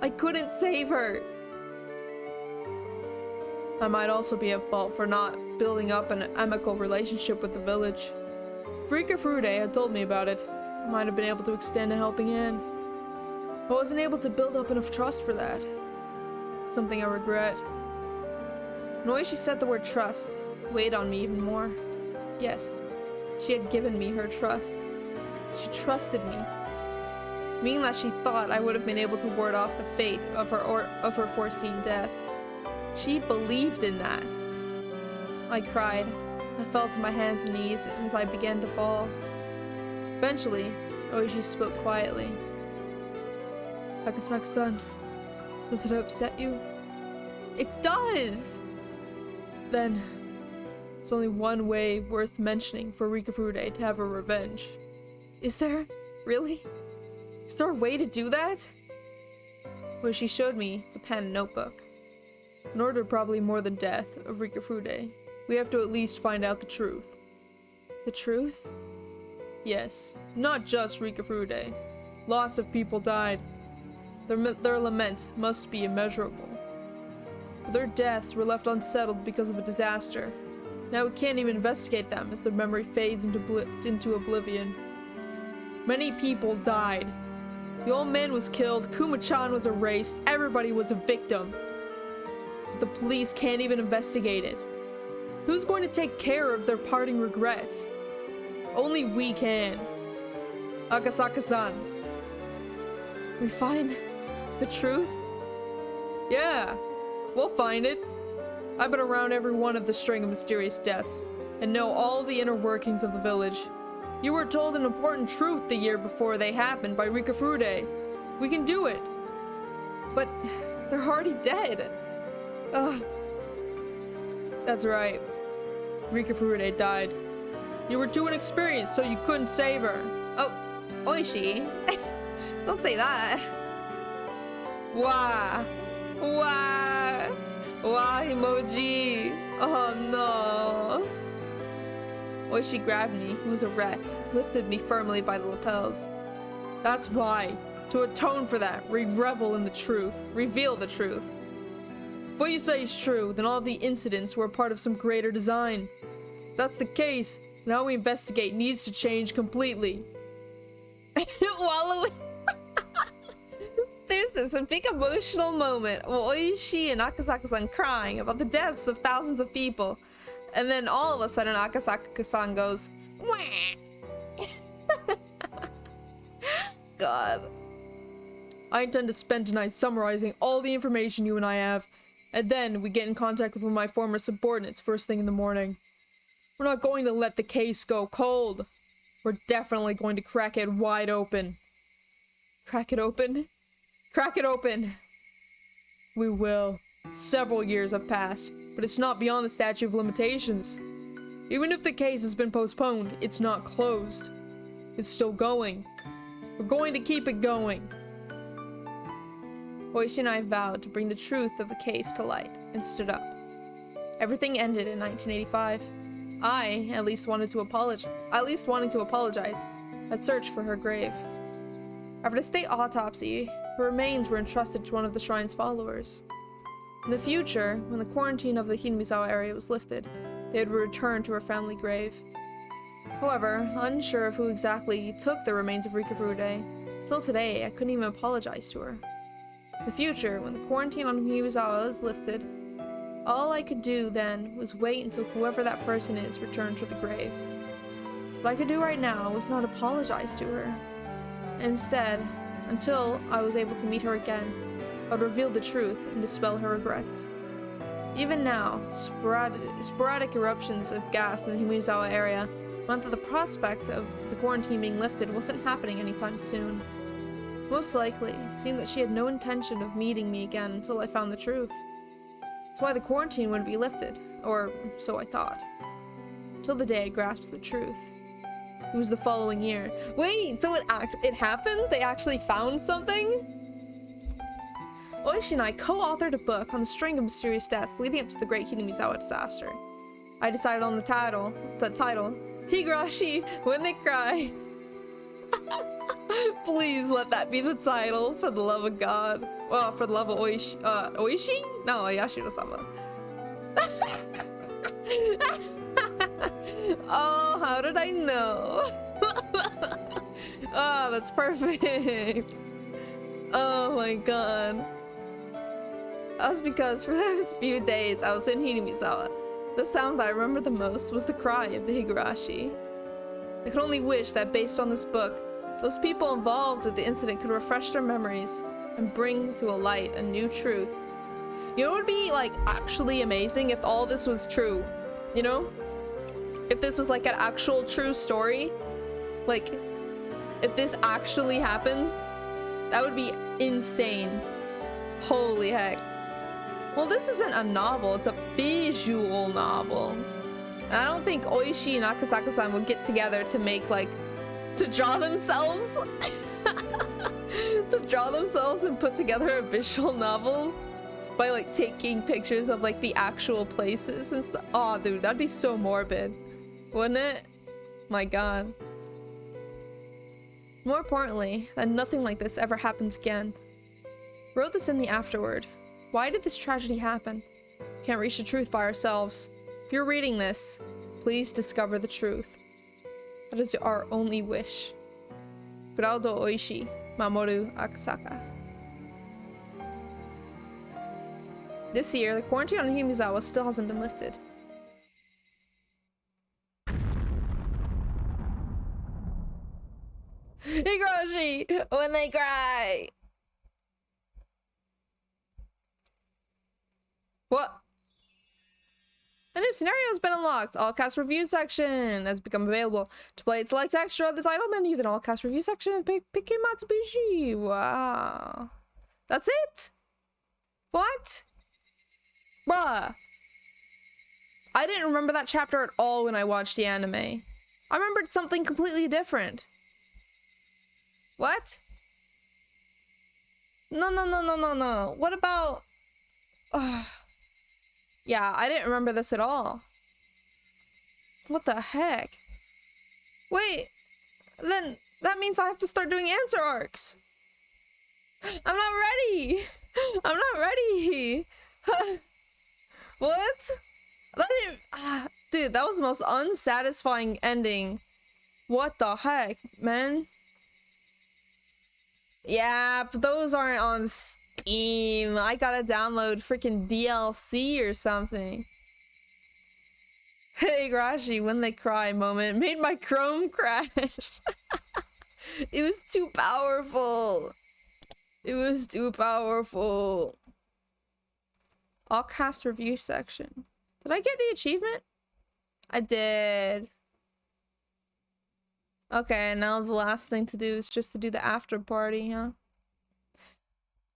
I couldn't save her. I might also be at fault for not building up an amicable relationship with the village. If Rika Furude had told me about it, I might have been able to extend a helping hand. I wasn't able to build up enough trust for that. It's something I regret. And the way she said the word trust weighed on me even more. Yes, she had given me her trust. She trusted me. meaning that she thought I would have been able to ward off the fate of her foreseen death. She believed in that. I cried. I fell to my hands and knees as I began to bawl. Eventually, Oishi spoke quietly. Akasaka-san, does it upset you? It does! Then, there's only one way worth mentioning for Rikafude to have her revenge. Is there? Really? Is there a way to do that? Well, she showed me the pen and notebook. In order to probably more than death of Rikafude, we have to at least find out the truth. The truth? Yes, not just Rikafude. Lots of people died. Their lament must be immeasurable. Their deaths were left unsettled because of a disaster. Now we can't even investigate them as their memory fades into oblivion. Many people died. The old man was killed, Kuma-chan was erased, everybody was a victim. The police can't even investigate it. Who's going to take care of their parting regrets? Only we can. Akasaka-san. We find the truth? Yeah, we'll find it. I've been around every one of the string of mysterious deaths, and know all the inner workings of the village. You were told an important truth the year before they happened by Rikafude. We can do it. But they're already dead. Ugh. That's right. Rikafude died. You were too inexperienced, so you couldn't save her. Oh, Oishi. Don't say that. Why? Why? Why, emoji? Oh no. Oishi grabbed me, who was a wreck, lifted me firmly by the lapels. That's why. To atone for that, we revel in the truth. Reveal the truth. If what you say is true, then all of the incidents were part of some greater design. If that's the case, then how we investigate needs to change completely. Wallowing. There's this big emotional moment with Oishi and Akasaka-san crying about the deaths of thousands of people. And then all of a sudden Akasaka-san goes, wah! God. I intend to spend tonight summarizing all the information you and I have, and then we get in contact with one of my former subordinates first thing in the morning. We're not going to let the case go cold. We're definitely going to crack it wide open. Crack it open? Crack it open! We will. Several years have passed, but it's not beyond the statute of limitations. Even if the case has been postponed, it's not closed. It's still going. We're going to keep it going. Oishi and I vowed to bring the truth of the case to light, and stood up. Everything ended in 1985. I at least wanted to apologize. I'd searched for her grave. After the state autopsy, her remains were entrusted to one of the shrine's followers. In the future, when the quarantine of the Hinamizawa area was lifted, they would return to her family grave. However, unsure of who exactly took the remains of Rikafude, till today I couldn't even apologize to her. In the future, when the quarantine on Hinamizawa is lifted, all I could do then was wait until whoever that person is returned to the grave. What I could do right now was not apologize to her. Instead, until I was able to meet her again, I would reveal the truth and dispel her regrets. Even now, sporadic eruptions of gas in the Hinamizawa area meant that the prospect of the quarantine being lifted wasn't happening anytime soon. Most likely, it seemed that she had no intention of meeting me again until I found the truth. That's why the quarantine wouldn't be lifted, or so I thought. Till the day I grasped the truth. It was the following year. Wait, so it happened? They actually found something? Oishi and I co-authored a book on the string of mysterious deaths leading up to the Great Hinamizawa disaster. I decided on the title, Higurashi, When They Cry. Please let that be the title, for the love of God. Well, for the love of Oishi. Oishi? No, oyashirosama. Oh, how did I know? Oh, that's perfect. Oh my god. That was because for those few days I was in Hinamizawa. The sound that I remember the most was the cry of the Higurashi. I could only wish that based on this book, Those people involved with the incident could refresh their memories and bring to a light a new truth. You know what would be, like, actually amazing if all this was true? You know? If this was, like, an actual true story? Like, if this actually happened? That would be insane. Holy heck. Well, this isn't a novel, it's a visual novel. And I don't think Oishi and Akasaka-san would get together to make, like, to draw themselves? To draw themselves and put together a visual novel? By, like, taking pictures of, like, the actual places and stuff. Oh, dude, that'd be so morbid. Wouldn't it? My god. More importantly, that nothing like this ever happens again. Wrote this in the afterword. Why did this tragedy happen? Can't reach the truth by ourselves. If you're reading this, please discover the truth. That is our only wish. Geraldo Oishi, Mamoru Akasaka. This year, the quarantine on Himizawa still hasn't been lifted. Higurashi, when they cry! What? A new scenario has been unlocked. All cast review section has become available. To play it, select extra on the title menu, then all cast review section and pick Himatsubushi. Wow. That's it? What? Bruh. I didn't remember that chapter at all when I watched the anime. I remembered something completely different. What? No. What about... Yeah, I didn't remember this at all. What the heck? Wait, then that means I have to start doing answer arcs. I'm not ready. I'm not ready. What? That didn't... dude, that was the most unsatisfying ending. What the heck, man? Yeah, but those aren't on Steam. I gotta download freaking DLC or something. Hey, Higurashi, when they cry moment made my Chrome crash. It was too powerful. It was too powerful. All cast review section. Did I get the achievement? I did. Okay, now the last thing to do is just to do the after party, huh?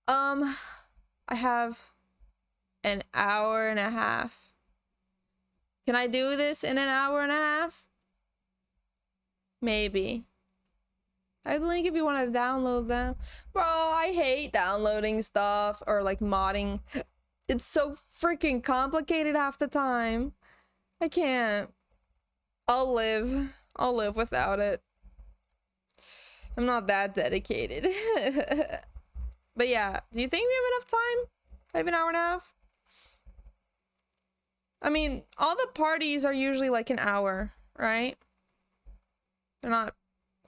I have an hour and a half. Can I do this in an hour and a half? Maybe. I have the link if you want to download them. Bro, I hate downloading stuff or like modding. It's so freaking complicated half the time. I can't. I'll live without it. I'm not that dedicated. But yeah, do you think we have enough time? I have an hour and a half? I mean, all the parties are usually like an hour, right? They're not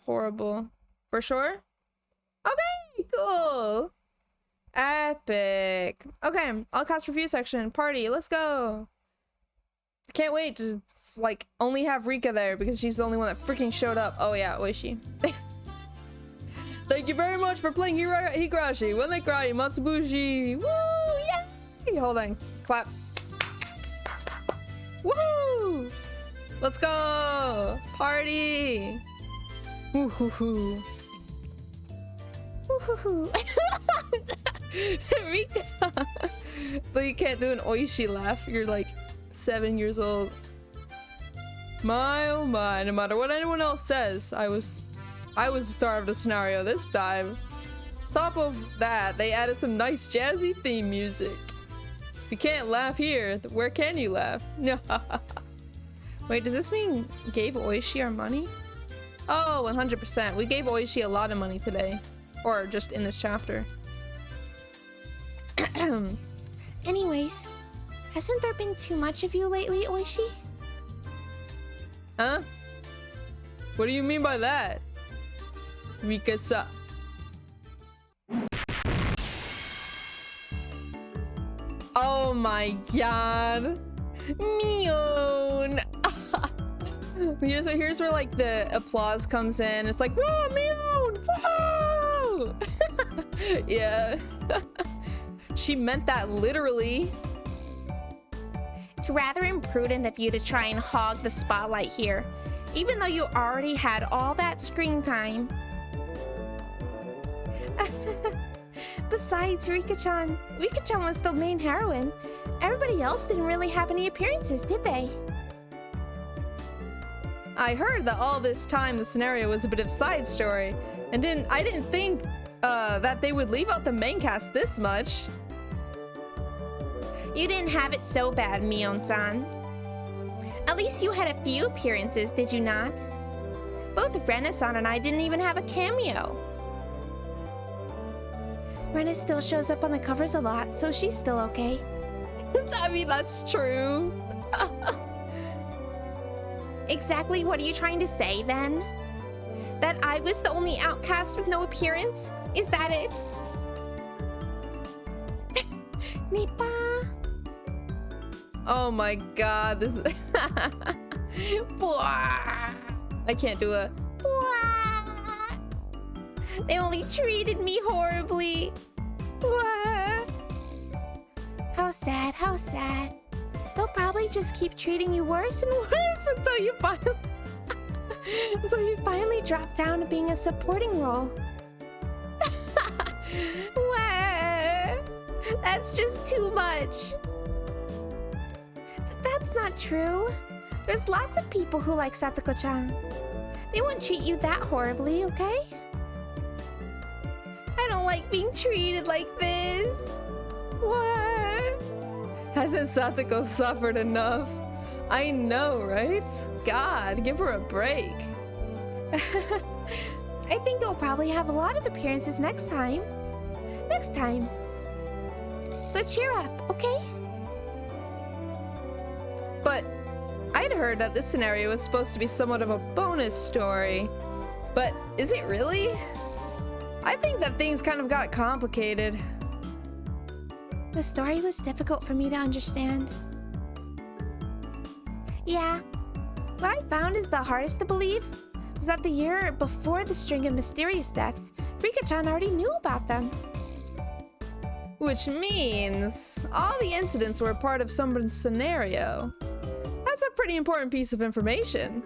horrible. For sure? Okay, cool. Epic. Okay, all cast review section. Party, let's go. Can't wait to like only have Rika there because she's the only one that freaking showed up. Oh yeah, Oishi. Thank you very much for playing Higurashi. When they cry, Himatsubushi. Woo! Yay! Hold on. Clap. Woo! Let's go! Party! Woo-hoo-hoo. Woo-hoo-hoo. Rika! But you can't do an Oishi laugh. You're like 7 years old. My oh my, no matter what anyone else says, I was the star of the scenario this time. Top of that, they added some nice jazzy theme music. If you can't laugh here, where can you laugh? Wait, does this mean we gave Oishi our money? Oh, 100%. We gave Oishi a lot of money today. Or just in this chapter. Anyways, hasn't there been too much of you lately, Oishi? Huh? What do you mean by that? Rika-sa. Oh my god. Mion. Here's where like the applause comes in. It's like, whoa, Mion! Whoa! Yeah. She meant that literally. It's rather imprudent of you to try and hog the spotlight here, even though you already had all that screen time. Besides, Rika-chan was the main heroine. Everybody else didn't really have any appearances, did they? I heard that all this time the scenario was a bit of side story, and I didn't think that they would leave out the main cast this much. You didn't have it so bad, Mion-san. At least you had a few appearances, did you not? Both Ren-san and I didn't even have a cameo. Ren still shows up on the covers a lot, so she's still okay. I mean, that's true. Exactly what are you trying to say, then? That I was the only outcast with no appearance? Is that it? Nipa. Oh my god, this is... I can't do a... They only treated me horribly. How sad, how sad. They'll probably just keep treating you worse and worse until you finally drop down to being a supporting role. That's just too much. That's not true. There's lots of people who like Satoko-chan. They won't treat you that horribly, okay? I don't like being treated like this. What? Hasn't Satoko suffered enough? I know, right? God, give her a break. I think you'll probably have a lot of appearances next time. So cheer up, okay? But I'd heard that this scenario was supposed to be somewhat of a bonus story. But is it really? I think that things kind of got complicated. The story was difficult for me to understand. Yeah. What I found is the hardest to believe was that the year before the string of mysterious deaths, Rika-chan already knew about them. Which means all the incidents were part of someone's scenario. That's a pretty important piece of information.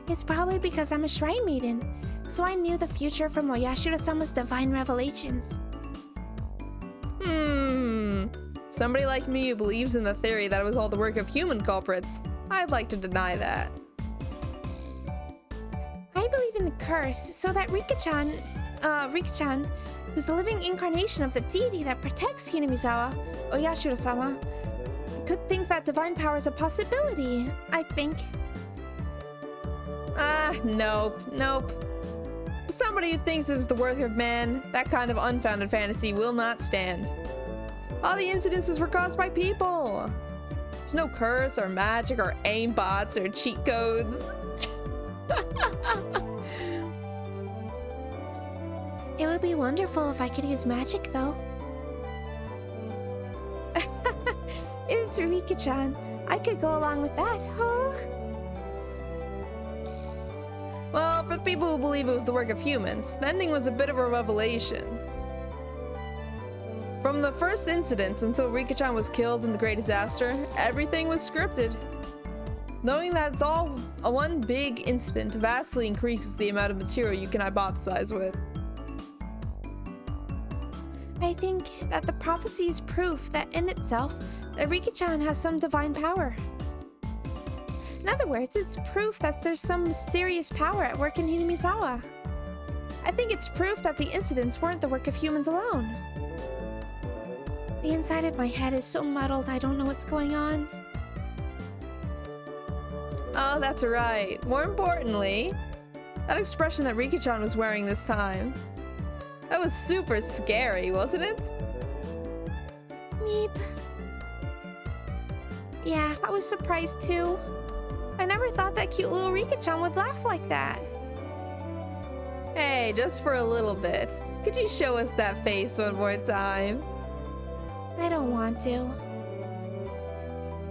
It's probably because I'm a shrine maiden, so I knew the future from Oyashirosama's divine revelations. Somebody like me who believes in the theory that it was all the work of human culprits, I'd like to deny that. I believe in the curse, so that Rika-chan, who's the living incarnation of the deity that protects Hinamizawa, Oyashirosama, could think that divine power is a possibility, I think. Nope. Somebody who thinks it was the work of man, that kind of unfounded fantasy will not stand. All the incidences were caused by people. There's no curse or magic or aimbots or cheat codes. It would be wonderful if I could use magic, though. If it's Rika-chan, I could go along with that, huh? Well, for the people who believe it was the work of humans, the ending was a bit of a revelation. From the first incident until Rika-chan was killed in the Great Disaster, everything was scripted. Knowing that it's all one big incident vastly increases the amount of material you can hypothesize with. I think that the prophecy is proof that in itself, that Rika-chan has some divine power. In other words, it's proof that there's some mysterious power at work in Hinamizawa. I think it's proof that the incidents weren't the work of humans alone. The inside of my head is so muddled, I don't know what's going on. Oh, that's right. More importantly, that expression that Rika-chan was wearing this time. That was super scary, wasn't it? Meep. Yeah, I was surprised too. I never thought that cute little Rika-chan would laugh like that. Hey, just for a little bit. Could you show us that face one more time? I don't want to.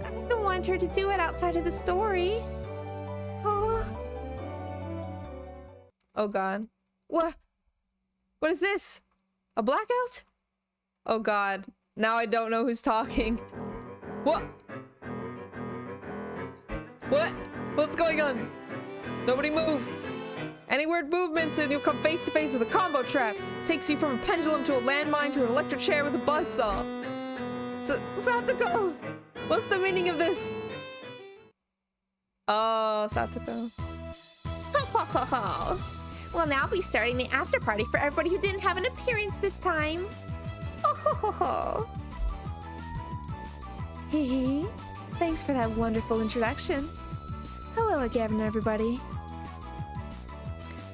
I don't want her to do it outside of the story. Oh god. What? What is this? A blackout? Oh god. Now I don't know who's talking. What? What? What's going on? Nobody move. Any weird movements and you'll come face to face with a combo trap. Takes you from a pendulum to a landmine to an electric chair with a buzzsaw. Satoko! What's the meaning of this? Oh, Satoko. We'll now be starting the after party for everybody who didn't have an appearance this time. Hee. Thanks for that wonderful introduction. Hello again, everybody.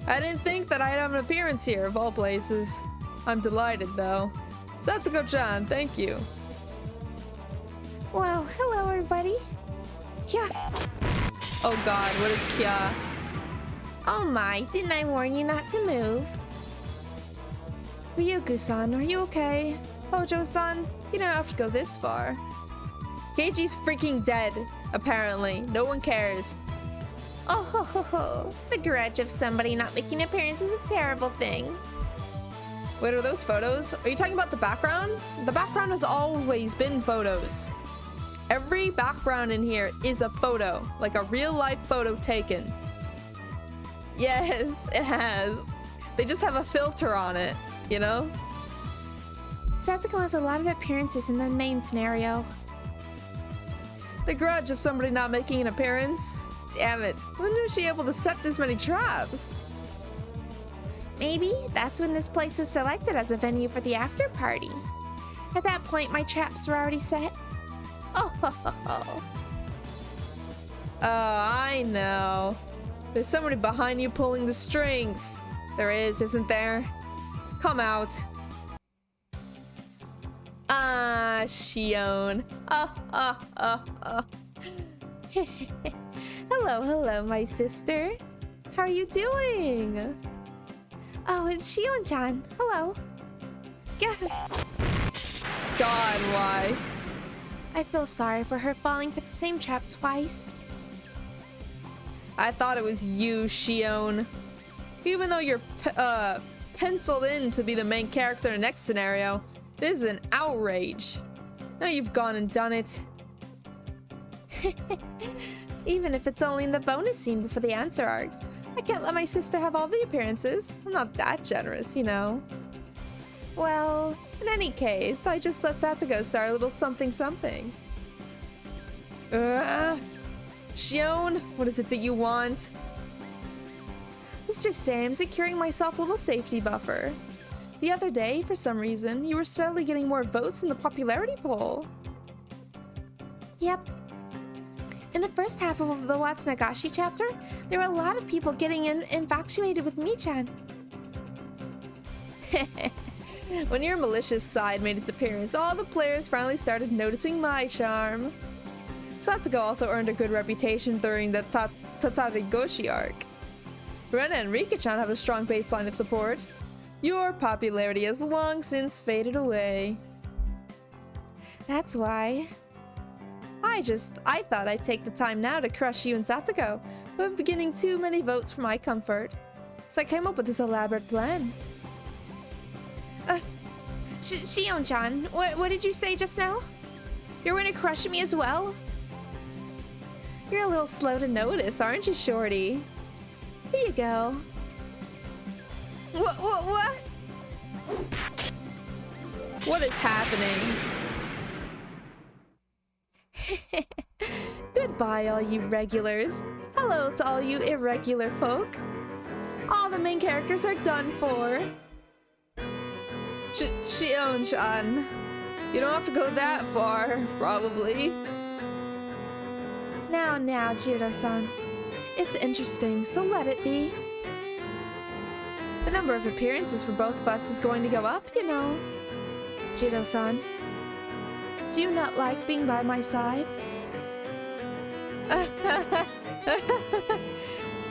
I didn't think that I'd have an appearance here, of all places. I'm delighted, though. Satoko-chan, thank you. Well, hello, everybody. Yeah. Oh god, what is Kya? Oh my, didn't I warn you not to move? Ryugu-san, are you okay? Hojo-san, you don't have to go this far. Keiji's freaking dead, apparently. No one cares. Oh, the grudge of somebody not making an appearance is a terrible thing. Wait, are those photos? Are you talking about the background? The background has always been photos. Every background in here is a photo, like a real-life photo taken. Yes, it has. They just have a filter on it, you know? Satoko has a lot of appearances in the main scenario. The grudge of somebody not making an appearance? Damn it. When was she able to set this many traps? Maybe that's when this place was selected as a venue for the after party. At that point, my traps were already set. Oh, I know. There's somebody behind you pulling the strings. There is, isn't there? Come out. Ah, Shion. Hello, my sister. How are you doing? Oh, it's Shion-chan. Hello. God, why? I feel sorry for her falling for the same trap twice. I thought it was you, Shion. Even though you're penciled in to be the main character in the next scenario, this is an outrage. Now you've gone and done it. Even if it's only in the bonus scene before the answer arcs. I can't let my sister have all the appearances. I'm not that generous, you know. Well, in any case, I just let Satoko start a little something. Shion, what is it that you want? Let's just say I'm securing myself a little safety buffer. The other day, for some reason, you were steadily getting more votes in the popularity poll. Yep. In the first half of the Watsunagashi chapter, there were a lot of people getting infatuated with Mi-chan. When your malicious side made its appearance, all the players finally started noticing my charm. Satoko also earned a good reputation during the Tatarigoshi arc. Rena and Rika-chan have a strong baseline of support. Your popularity has long since faded away. That's why. I thought I'd take the time now to crush you and Satoko, who have been getting too many votes for my comfort. So I came up with this elaborate plan. Shion-chan, what did you say just now? You're going to crush me as well? You're a little slow to notice, aren't you, Shorty? Here you go. What? What is happening? Goodbye, all you regulars. Hello to all you irregular folk. All the main characters are done for. Shion-chan, you don't have to go that far, probably. Now, Jiro-san. It's interesting, so let it be. The number of appearances for both of us is going to go up, you know. Jiro-san, do you not like being by my side?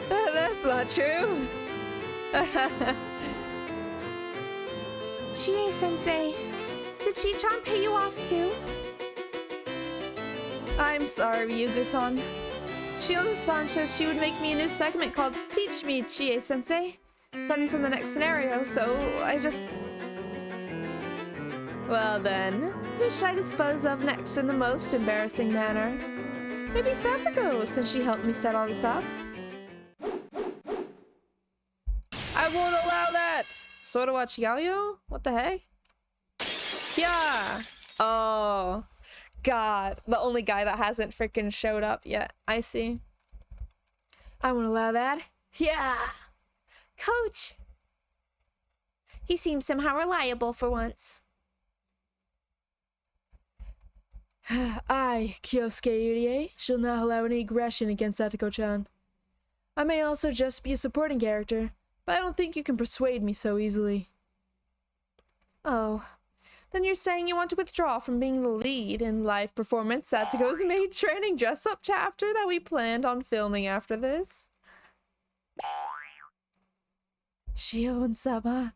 That's not true. Chie-sensei, did Chi-chan pay you off too? I'm sorry, Ryugu-san. Shion-san said she would make me a new segment called Teach Me, Chie-sensei. starting from the next scenario, so I just... Well then, who should I dispose of next in the most embarrassing manner? Maybe Satoko, since she helped me set all this up. I won't allow that! Sora wa chigayo? What the heck? Yeah! Oh. God. The only guy that hasn't freaking showed up yet. I see. I won't allow that. Yeah! Coach! He seems somehow reliable for once. I, Kyosuke Urie, shall not allow any aggression against Satoko-chan. I may also just be a supporting character, but I don't think you can persuade me so easily. Oh. Then you're saying you want to withdraw from being the lead in live performance Satoko's maid training dress-up chapter that we planned on filming after this? Shion-sama.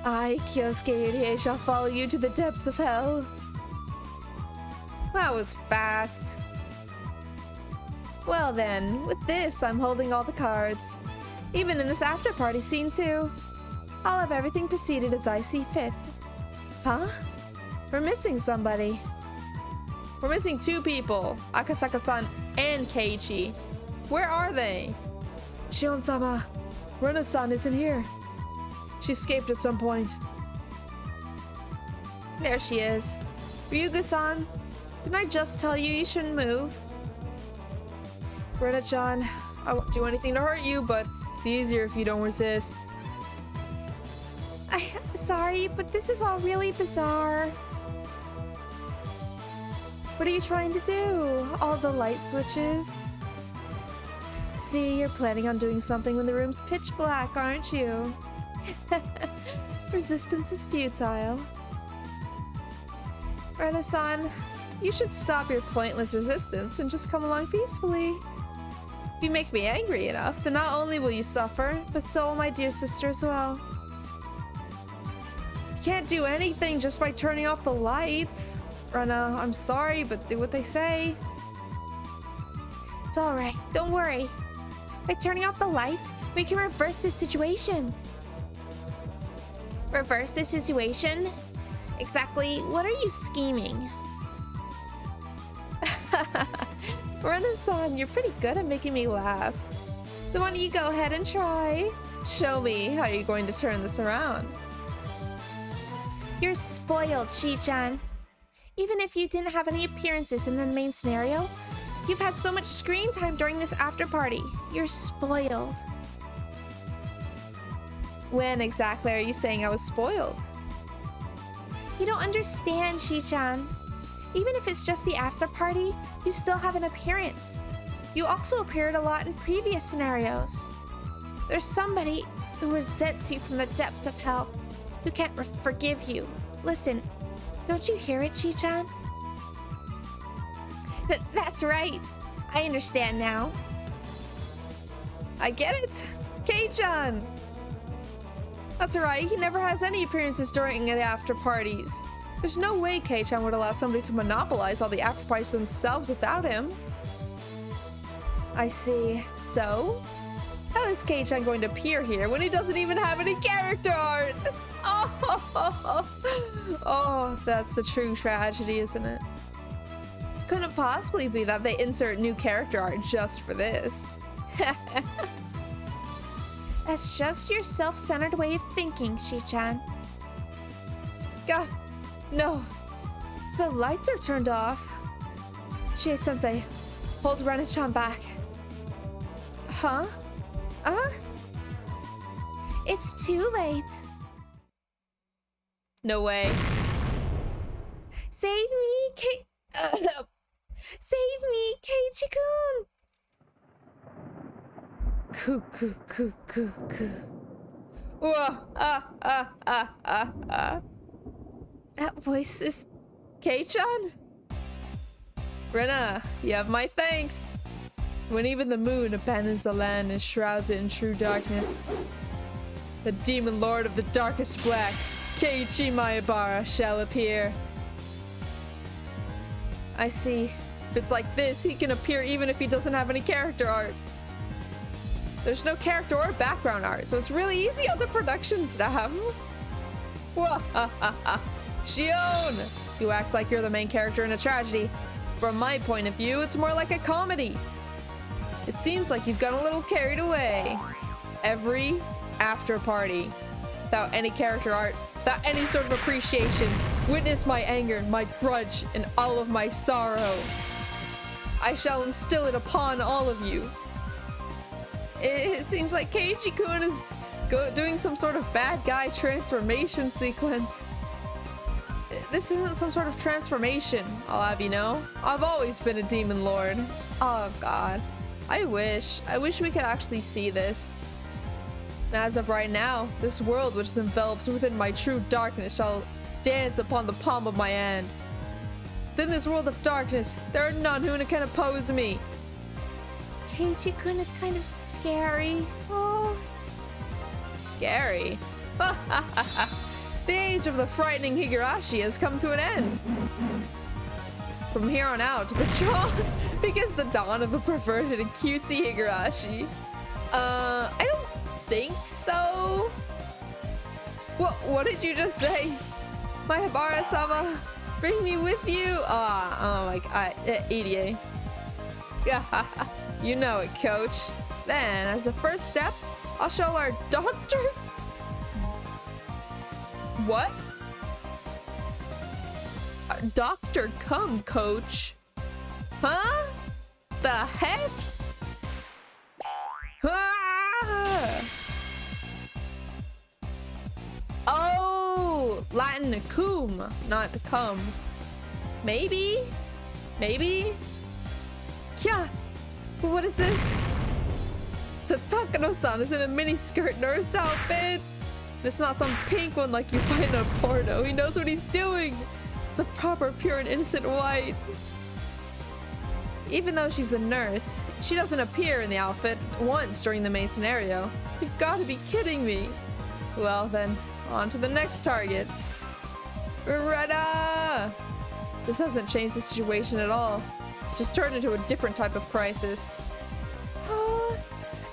I, Kyosuke Urie, shall follow you to the depths of hell. That was fast. Well then, with this, I'm holding all the cards. Even in this after-party scene too. I'll have everything proceeded as I see fit. Huh? We're missing somebody. We're missing two people, Akasaka-san and Keiichi. Where are they? Shion-sama, Rena-san isn't here. She escaped at some point. There she is. Ryugu-san, didn't I just tell you shouldn't move? Rena-chan, I won't do anything to hurt you, but it's easier if you don't resist. I'm sorry, but this is all really bizarre. What are you trying to do? All the light switches? See, you're planning on doing something when the room's pitch black, aren't you? Resistance is futile. Rena-san, you should stop your pointless resistance and just come along peacefully. If you make me angry enough, then not only will you suffer, but so will my dear sister as well. You can't do anything just by turning off the lights. Rena, I'm sorry, but do what they say. It's alright, don't worry. By turning off the lights, we can reverse this situation. Reverse the situation? Exactly what are you scheming? Rena-san, you're pretty good at making me laugh. So why don't you go ahead and try? Show me how you're going to turn this around. You're spoiled, Chi-chan. Even if you didn't have any appearances in the main scenario, you've had so much screen time during this after party. You're spoiled. When exactly are you saying I was spoiled? You don't understand, Chi-chan. Even if it's just the after party, you still have an appearance. You also appeared a lot in previous scenarios. There's somebody who resents you from the depths of hell, who can't forgive you. Listen, don't you hear it, Chi-chan? That's right. I understand now. I get it. Kei-chan! That's right, he never has any appearances during the after parties. There's no way Kei-chan would allow somebody to monopolize all the after parties themselves without him. I see. So? How is Kei-chan going to appear here when he doesn't even have any character art? Oh, that's the true tragedy, isn't it? Couldn't possibly be that they insert new character art just for this. That's just your self-centered way of thinking, Chi-chan. God, no. The lights are turned off. Chie-sensei, hold Rena-chan back. Huh? It's too late. No way. Save me, Save me, Keiichi-kun! Ku. Whoa, That voice is... Kei-chan? Rena, you have my thanks. When even the moon abandons the land and shrouds it in true darkness, the demon lord of the darkest black, Keiichi Maebara, shall appear. I see. If it's like this, he can appear even if he doesn't have any character art. There's no character or background art, so it's really easy on the production staff. Shion! You act like you're the main character in a tragedy. From my point of view, it's more like a comedy. It seems like you've gotten a little carried away. Every after party, without any character art, without any sort of appreciation, witness my anger, my grudge, and all of my sorrow. I shall instill it upon all of you. It seems like Keiichi-kun is doing some sort of bad guy transformation sequence. This isn't some sort of transformation, I'll have you know. I've always been a demon lord. Oh god. I wish we could actually see this. And as of right now, this world which is enveloped within my true darkness shall dance upon the palm of my hand. Within this world of darkness, there are none who can oppose me. Keiichi-kun is kind of scary. Oh. Scary? The age of the frightening Higurashi has come to an end. From here on out, the dawn begins the dawn of a perverted and cutesy Higurashi. I don't think so. What did you just say? My Hibara-sama, bring me with you. Oh my god, EDA. Yeah, you know it, coach. Then, as a first step, I'll show our doctor. What? Doctor, come, coach. Huh? The heck? Ah! Oh, Latin cum, not come. Maybe? Maybe? Yeah. What is this? Takano-san is in a miniskirt nurse outfit. It's not some pink one like you find in a porno. He knows what he's doing. It's a proper, pure, and innocent white. Even though she's a nurse, she doesn't appear in the outfit once during the main scenario. You've got to be kidding me. Well then, on to the next target. Retta! This hasn't changed the situation at all. It's just turned into a different type of crisis. Oh,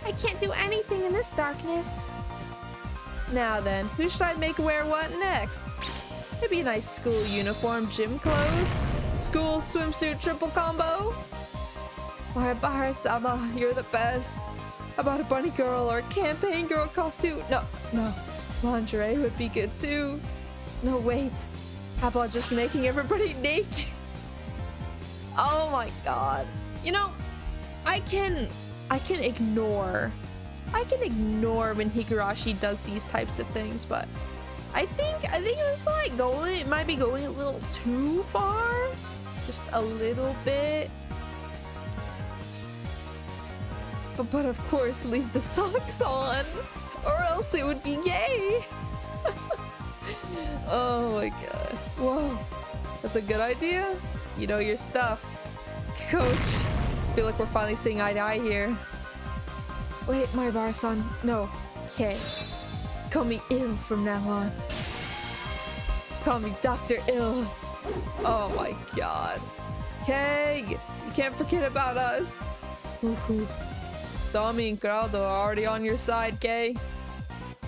I can't do anything in this darkness. Now then, who should I make wear what next? Maybe a nice school uniform, gym clothes, school swimsuit triple combo. My Hibara-sama, you're the best. How about a bunny girl or a campaign girl costume? No, lingerie would be good too. No, wait. How about just making everybody naked? Oh my god. You know, I can ignore when Higurashi does these types of things, but I think it's like it might be going a little too far. Just a little bit. But of course, leave the socks on, or else it would be gay. Oh my god. Whoa. That's a good idea. You know your stuff. Coach, I feel like we're finally seeing eye to eye here. Wait, my Hibara-san. No. K. Call me Ill from now on. Call me Dr. Ill. Oh my god. Keg, you can't forget about us. Woohoo. Tommy and Geraldo are already on your side, Kay.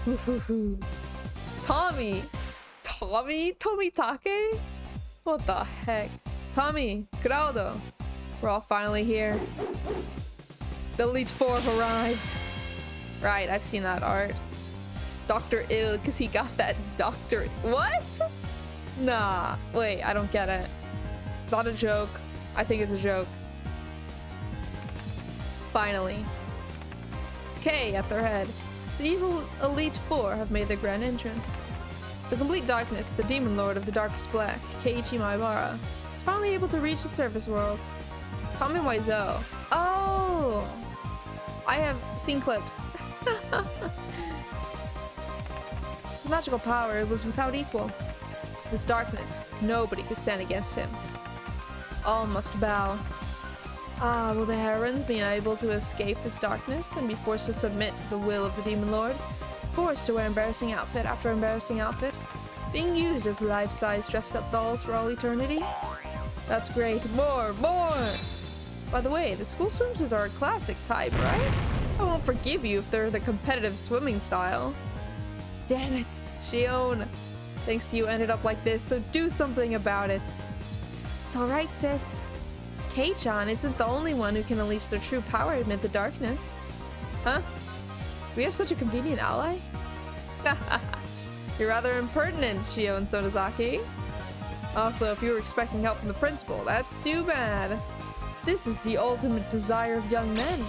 Woohoo. Tommy? Tomitake? What the heck? Tommy, Geraldo. We're all finally here. The Elite Four have arrived. Right, I've seen that art. Dr. Ill, because he got that doctor. What? Nah, wait, I don't get it. It's not a joke. I think it's a joke. Finally. K at their head. The evil Elite Four have made their grand entrance. The complete darkness, the demon lord of the darkest black, Keiichi Maibara, is finally able to reach the surface world. Kame Waizo. Oh! I have seen clips. His magical power was without equal. This darkness, nobody could stand against him. All must bow. Ah, will the heroines be unable to escape this darkness and be forced to submit to the will of the Demon Lord? Forced to wear embarrassing outfit after embarrassing outfit? Being used as life-size dressed-up dolls for all eternity? That's great. More! By the way, the school swimsuits are a classic type, right? I won't forgive you if they're the competitive swimming style. Damn it, Shion. Thanks to you ended up like this, so do something about it. It's alright, sis. Kei-chan isn't the only one who can unleash their true power amid the darkness. Huh? We have such a convenient ally? You're rather impertinent, Shio and Sonozaki. Also, if you were expecting help from the principal, that's too bad. This is the ultimate desire of young men.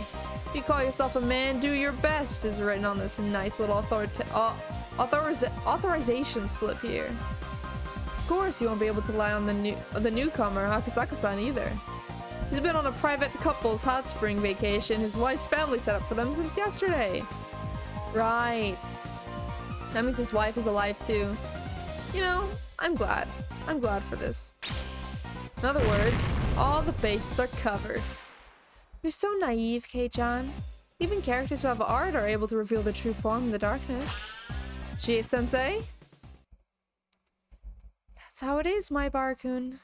If you call yourself a man, do your best, is written on this nice little authorization slip here. Of course, you won't be able to rely on the newcomer, Akasaka-san, either. He's been on a private couple's hot spring vacation his wife's family set up for them since yesterday. Right. That means his wife is alive too. You know, I'm glad. I'm glad for this. In other words, all the bases are covered. You're so naive, Kei-chan. Even characters who have art are able to reveal their true form in the darkness. Chie-sensei? That's how it is, my Barakun.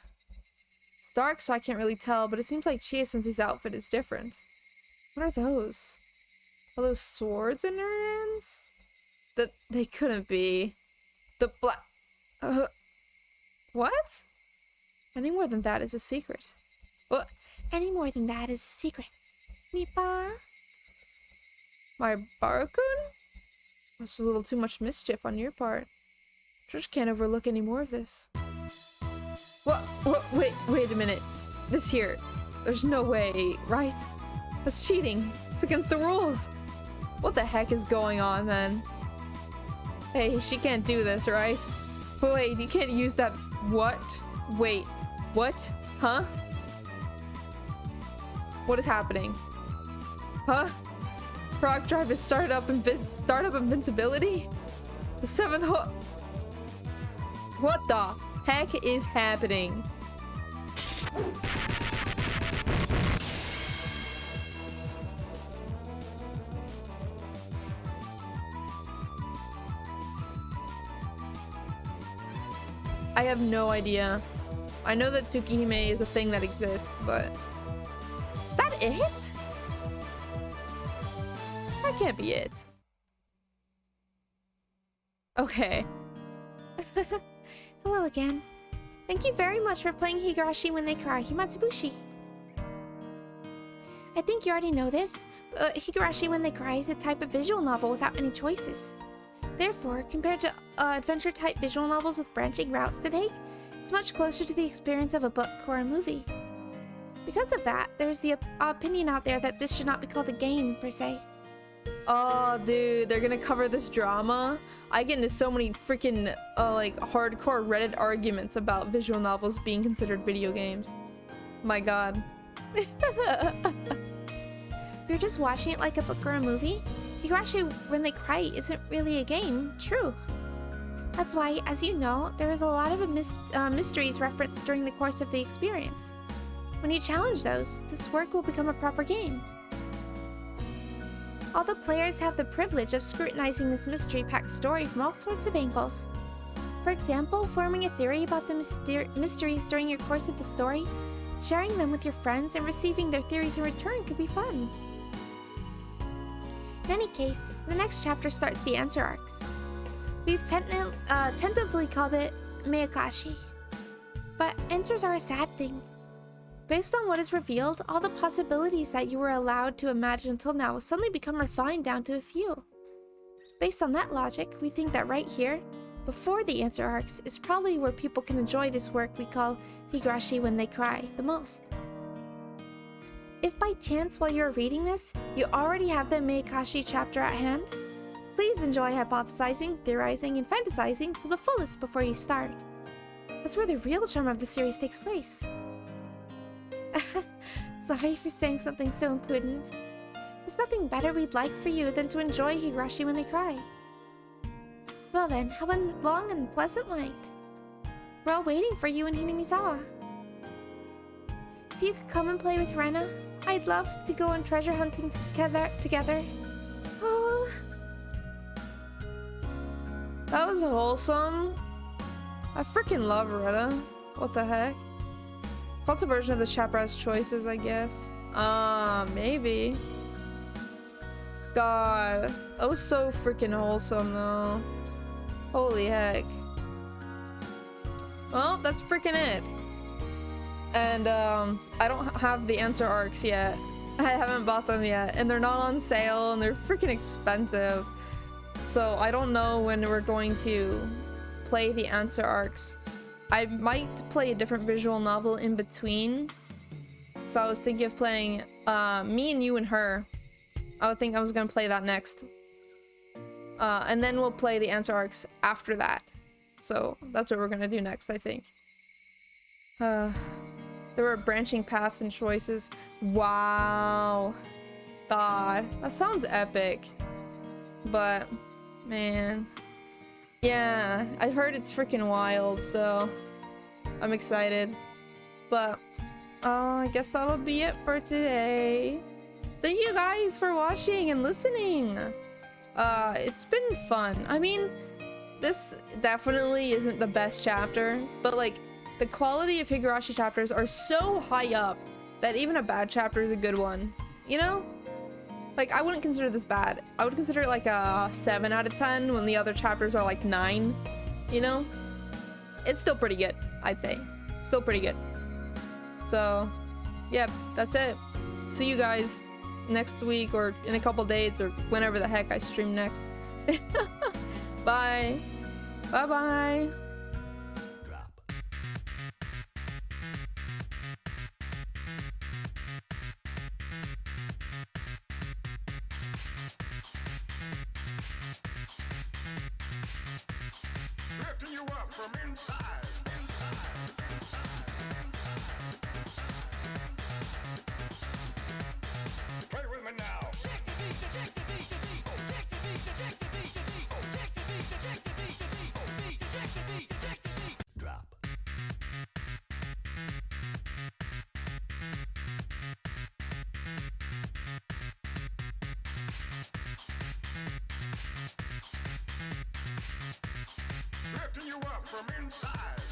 It's dark, so I can't really tell, but it seems like Chie-sensei's outfit is different. What are those? Are those swords in her hands? That they couldn't be. The black... what? Any more than that is a secret. What? Any more than that is a secret. Nipa? My Barakun? That's a little too much mischief on your part. Church can't overlook any more of this. What? Wait a minute. This here. There's no way, right? That's cheating. It's against the rules. What the heck is going on, then? Hey, she can't do this, right? Wait, you can't use that. What? Wait, what? Huh? What is happening? Huh? Rock Drive is startup invincibility? The seventh what the heck is happening? I have no idea. I know that Tsukihime is a thing that exists, but... Is that it? That can't be it. Okay. Hello again. Thank you very much for playing Higurashi When They Cry, Himatsubushi. I think you already know this, but Higurashi When They Cry is a type of visual novel without any choices. Therefore, compared to adventure-type visual novels with branching routes to take, it's much closer to the experience of a book or a movie. Because of that, there's the opinion out there that this should not be called a game, per se. Oh, dude, they're gonna cover this drama? I get into so many freaking, like, hardcore Reddit arguments about visual novels being considered video games. My god. If you're just watching it like a book or a movie, Higurashi When They Cry isn't really a game, true. That's why, as you know, there is a lot of mysteries referenced during the course of the experience. When you challenge those, this work will become a proper game. All the players have the privilege of scrutinizing this mystery-packed story from all sorts of angles. For example, forming a theory about the mysteries during your course of the story, sharing them with your friends, and receiving their theories in return could be fun. In any case, the next chapter starts the answer arcs. We've tentatively called it Miyakashi. But answers are a sad thing. Based on what is revealed, all the possibilities that you were allowed to imagine until now will suddenly become refined down to a few. Based on that logic, we think that right here, before the answer arcs, is probably where people can enjoy this work we call Higurashi When They Cry the most. If by chance while you're reading this, you already have the Miyakashi chapter at hand, please enjoy hypothesizing, theorizing, and fantasizing to the fullest before you start. That's where the real charm of the series takes place. Sorry for saying something so imprudent. There's nothing better we'd like for you than to enjoy Higurashi When They Cry. Well then, have a long and pleasant night. We're all waiting for you in Hinamizawa. If you could come and play with Rena, I'd love to go on treasure hunting together. Oh. That was wholesome. I freaking love Retta. What the heck? What's a version of this chapter has choices, I guess? Maybe. God, that was so freaking wholesome though. Holy heck. Well, that's freaking it. And I don't have the answer arcs yet. I haven't bought them yet, and they're not on sale, and they're freaking expensive. So I don't know when we're going to play the answer arcs. I might play a different visual novel in between. So I was thinking of playing Me and You and Her. I would think I was gonna play that next. And then we'll play the answer arcs after that. So that's what we're gonna do next, I think. There were branching paths and choices. Wow. God, that sounds epic. But, man. Yeah, I heard it's freaking wild, so I'm excited. But, I guess that'll be it for today. Thank you guys for watching and listening. It's been fun. I mean, this definitely isn't the best chapter, but like, the quality of Higurashi chapters are so high up that even a bad chapter is a good one. You know? Like, I wouldn't consider this bad. I would consider it like a 7 out of 10 when the other chapters are like 9. You know? It's still pretty good, I'd say. Still pretty good. So, yeah, that's it. See you guys next week or in a couple days or whenever the heck I stream next. Bye. Bye-bye. Lifting you up from inside. Play with me now. Check the beat, check the beat, the beat. Check the beat, check the beat, the beat. Check the beat, check the beat, the beat. Beat, check the beat, check the beat. Drop. Lifting you up from inside.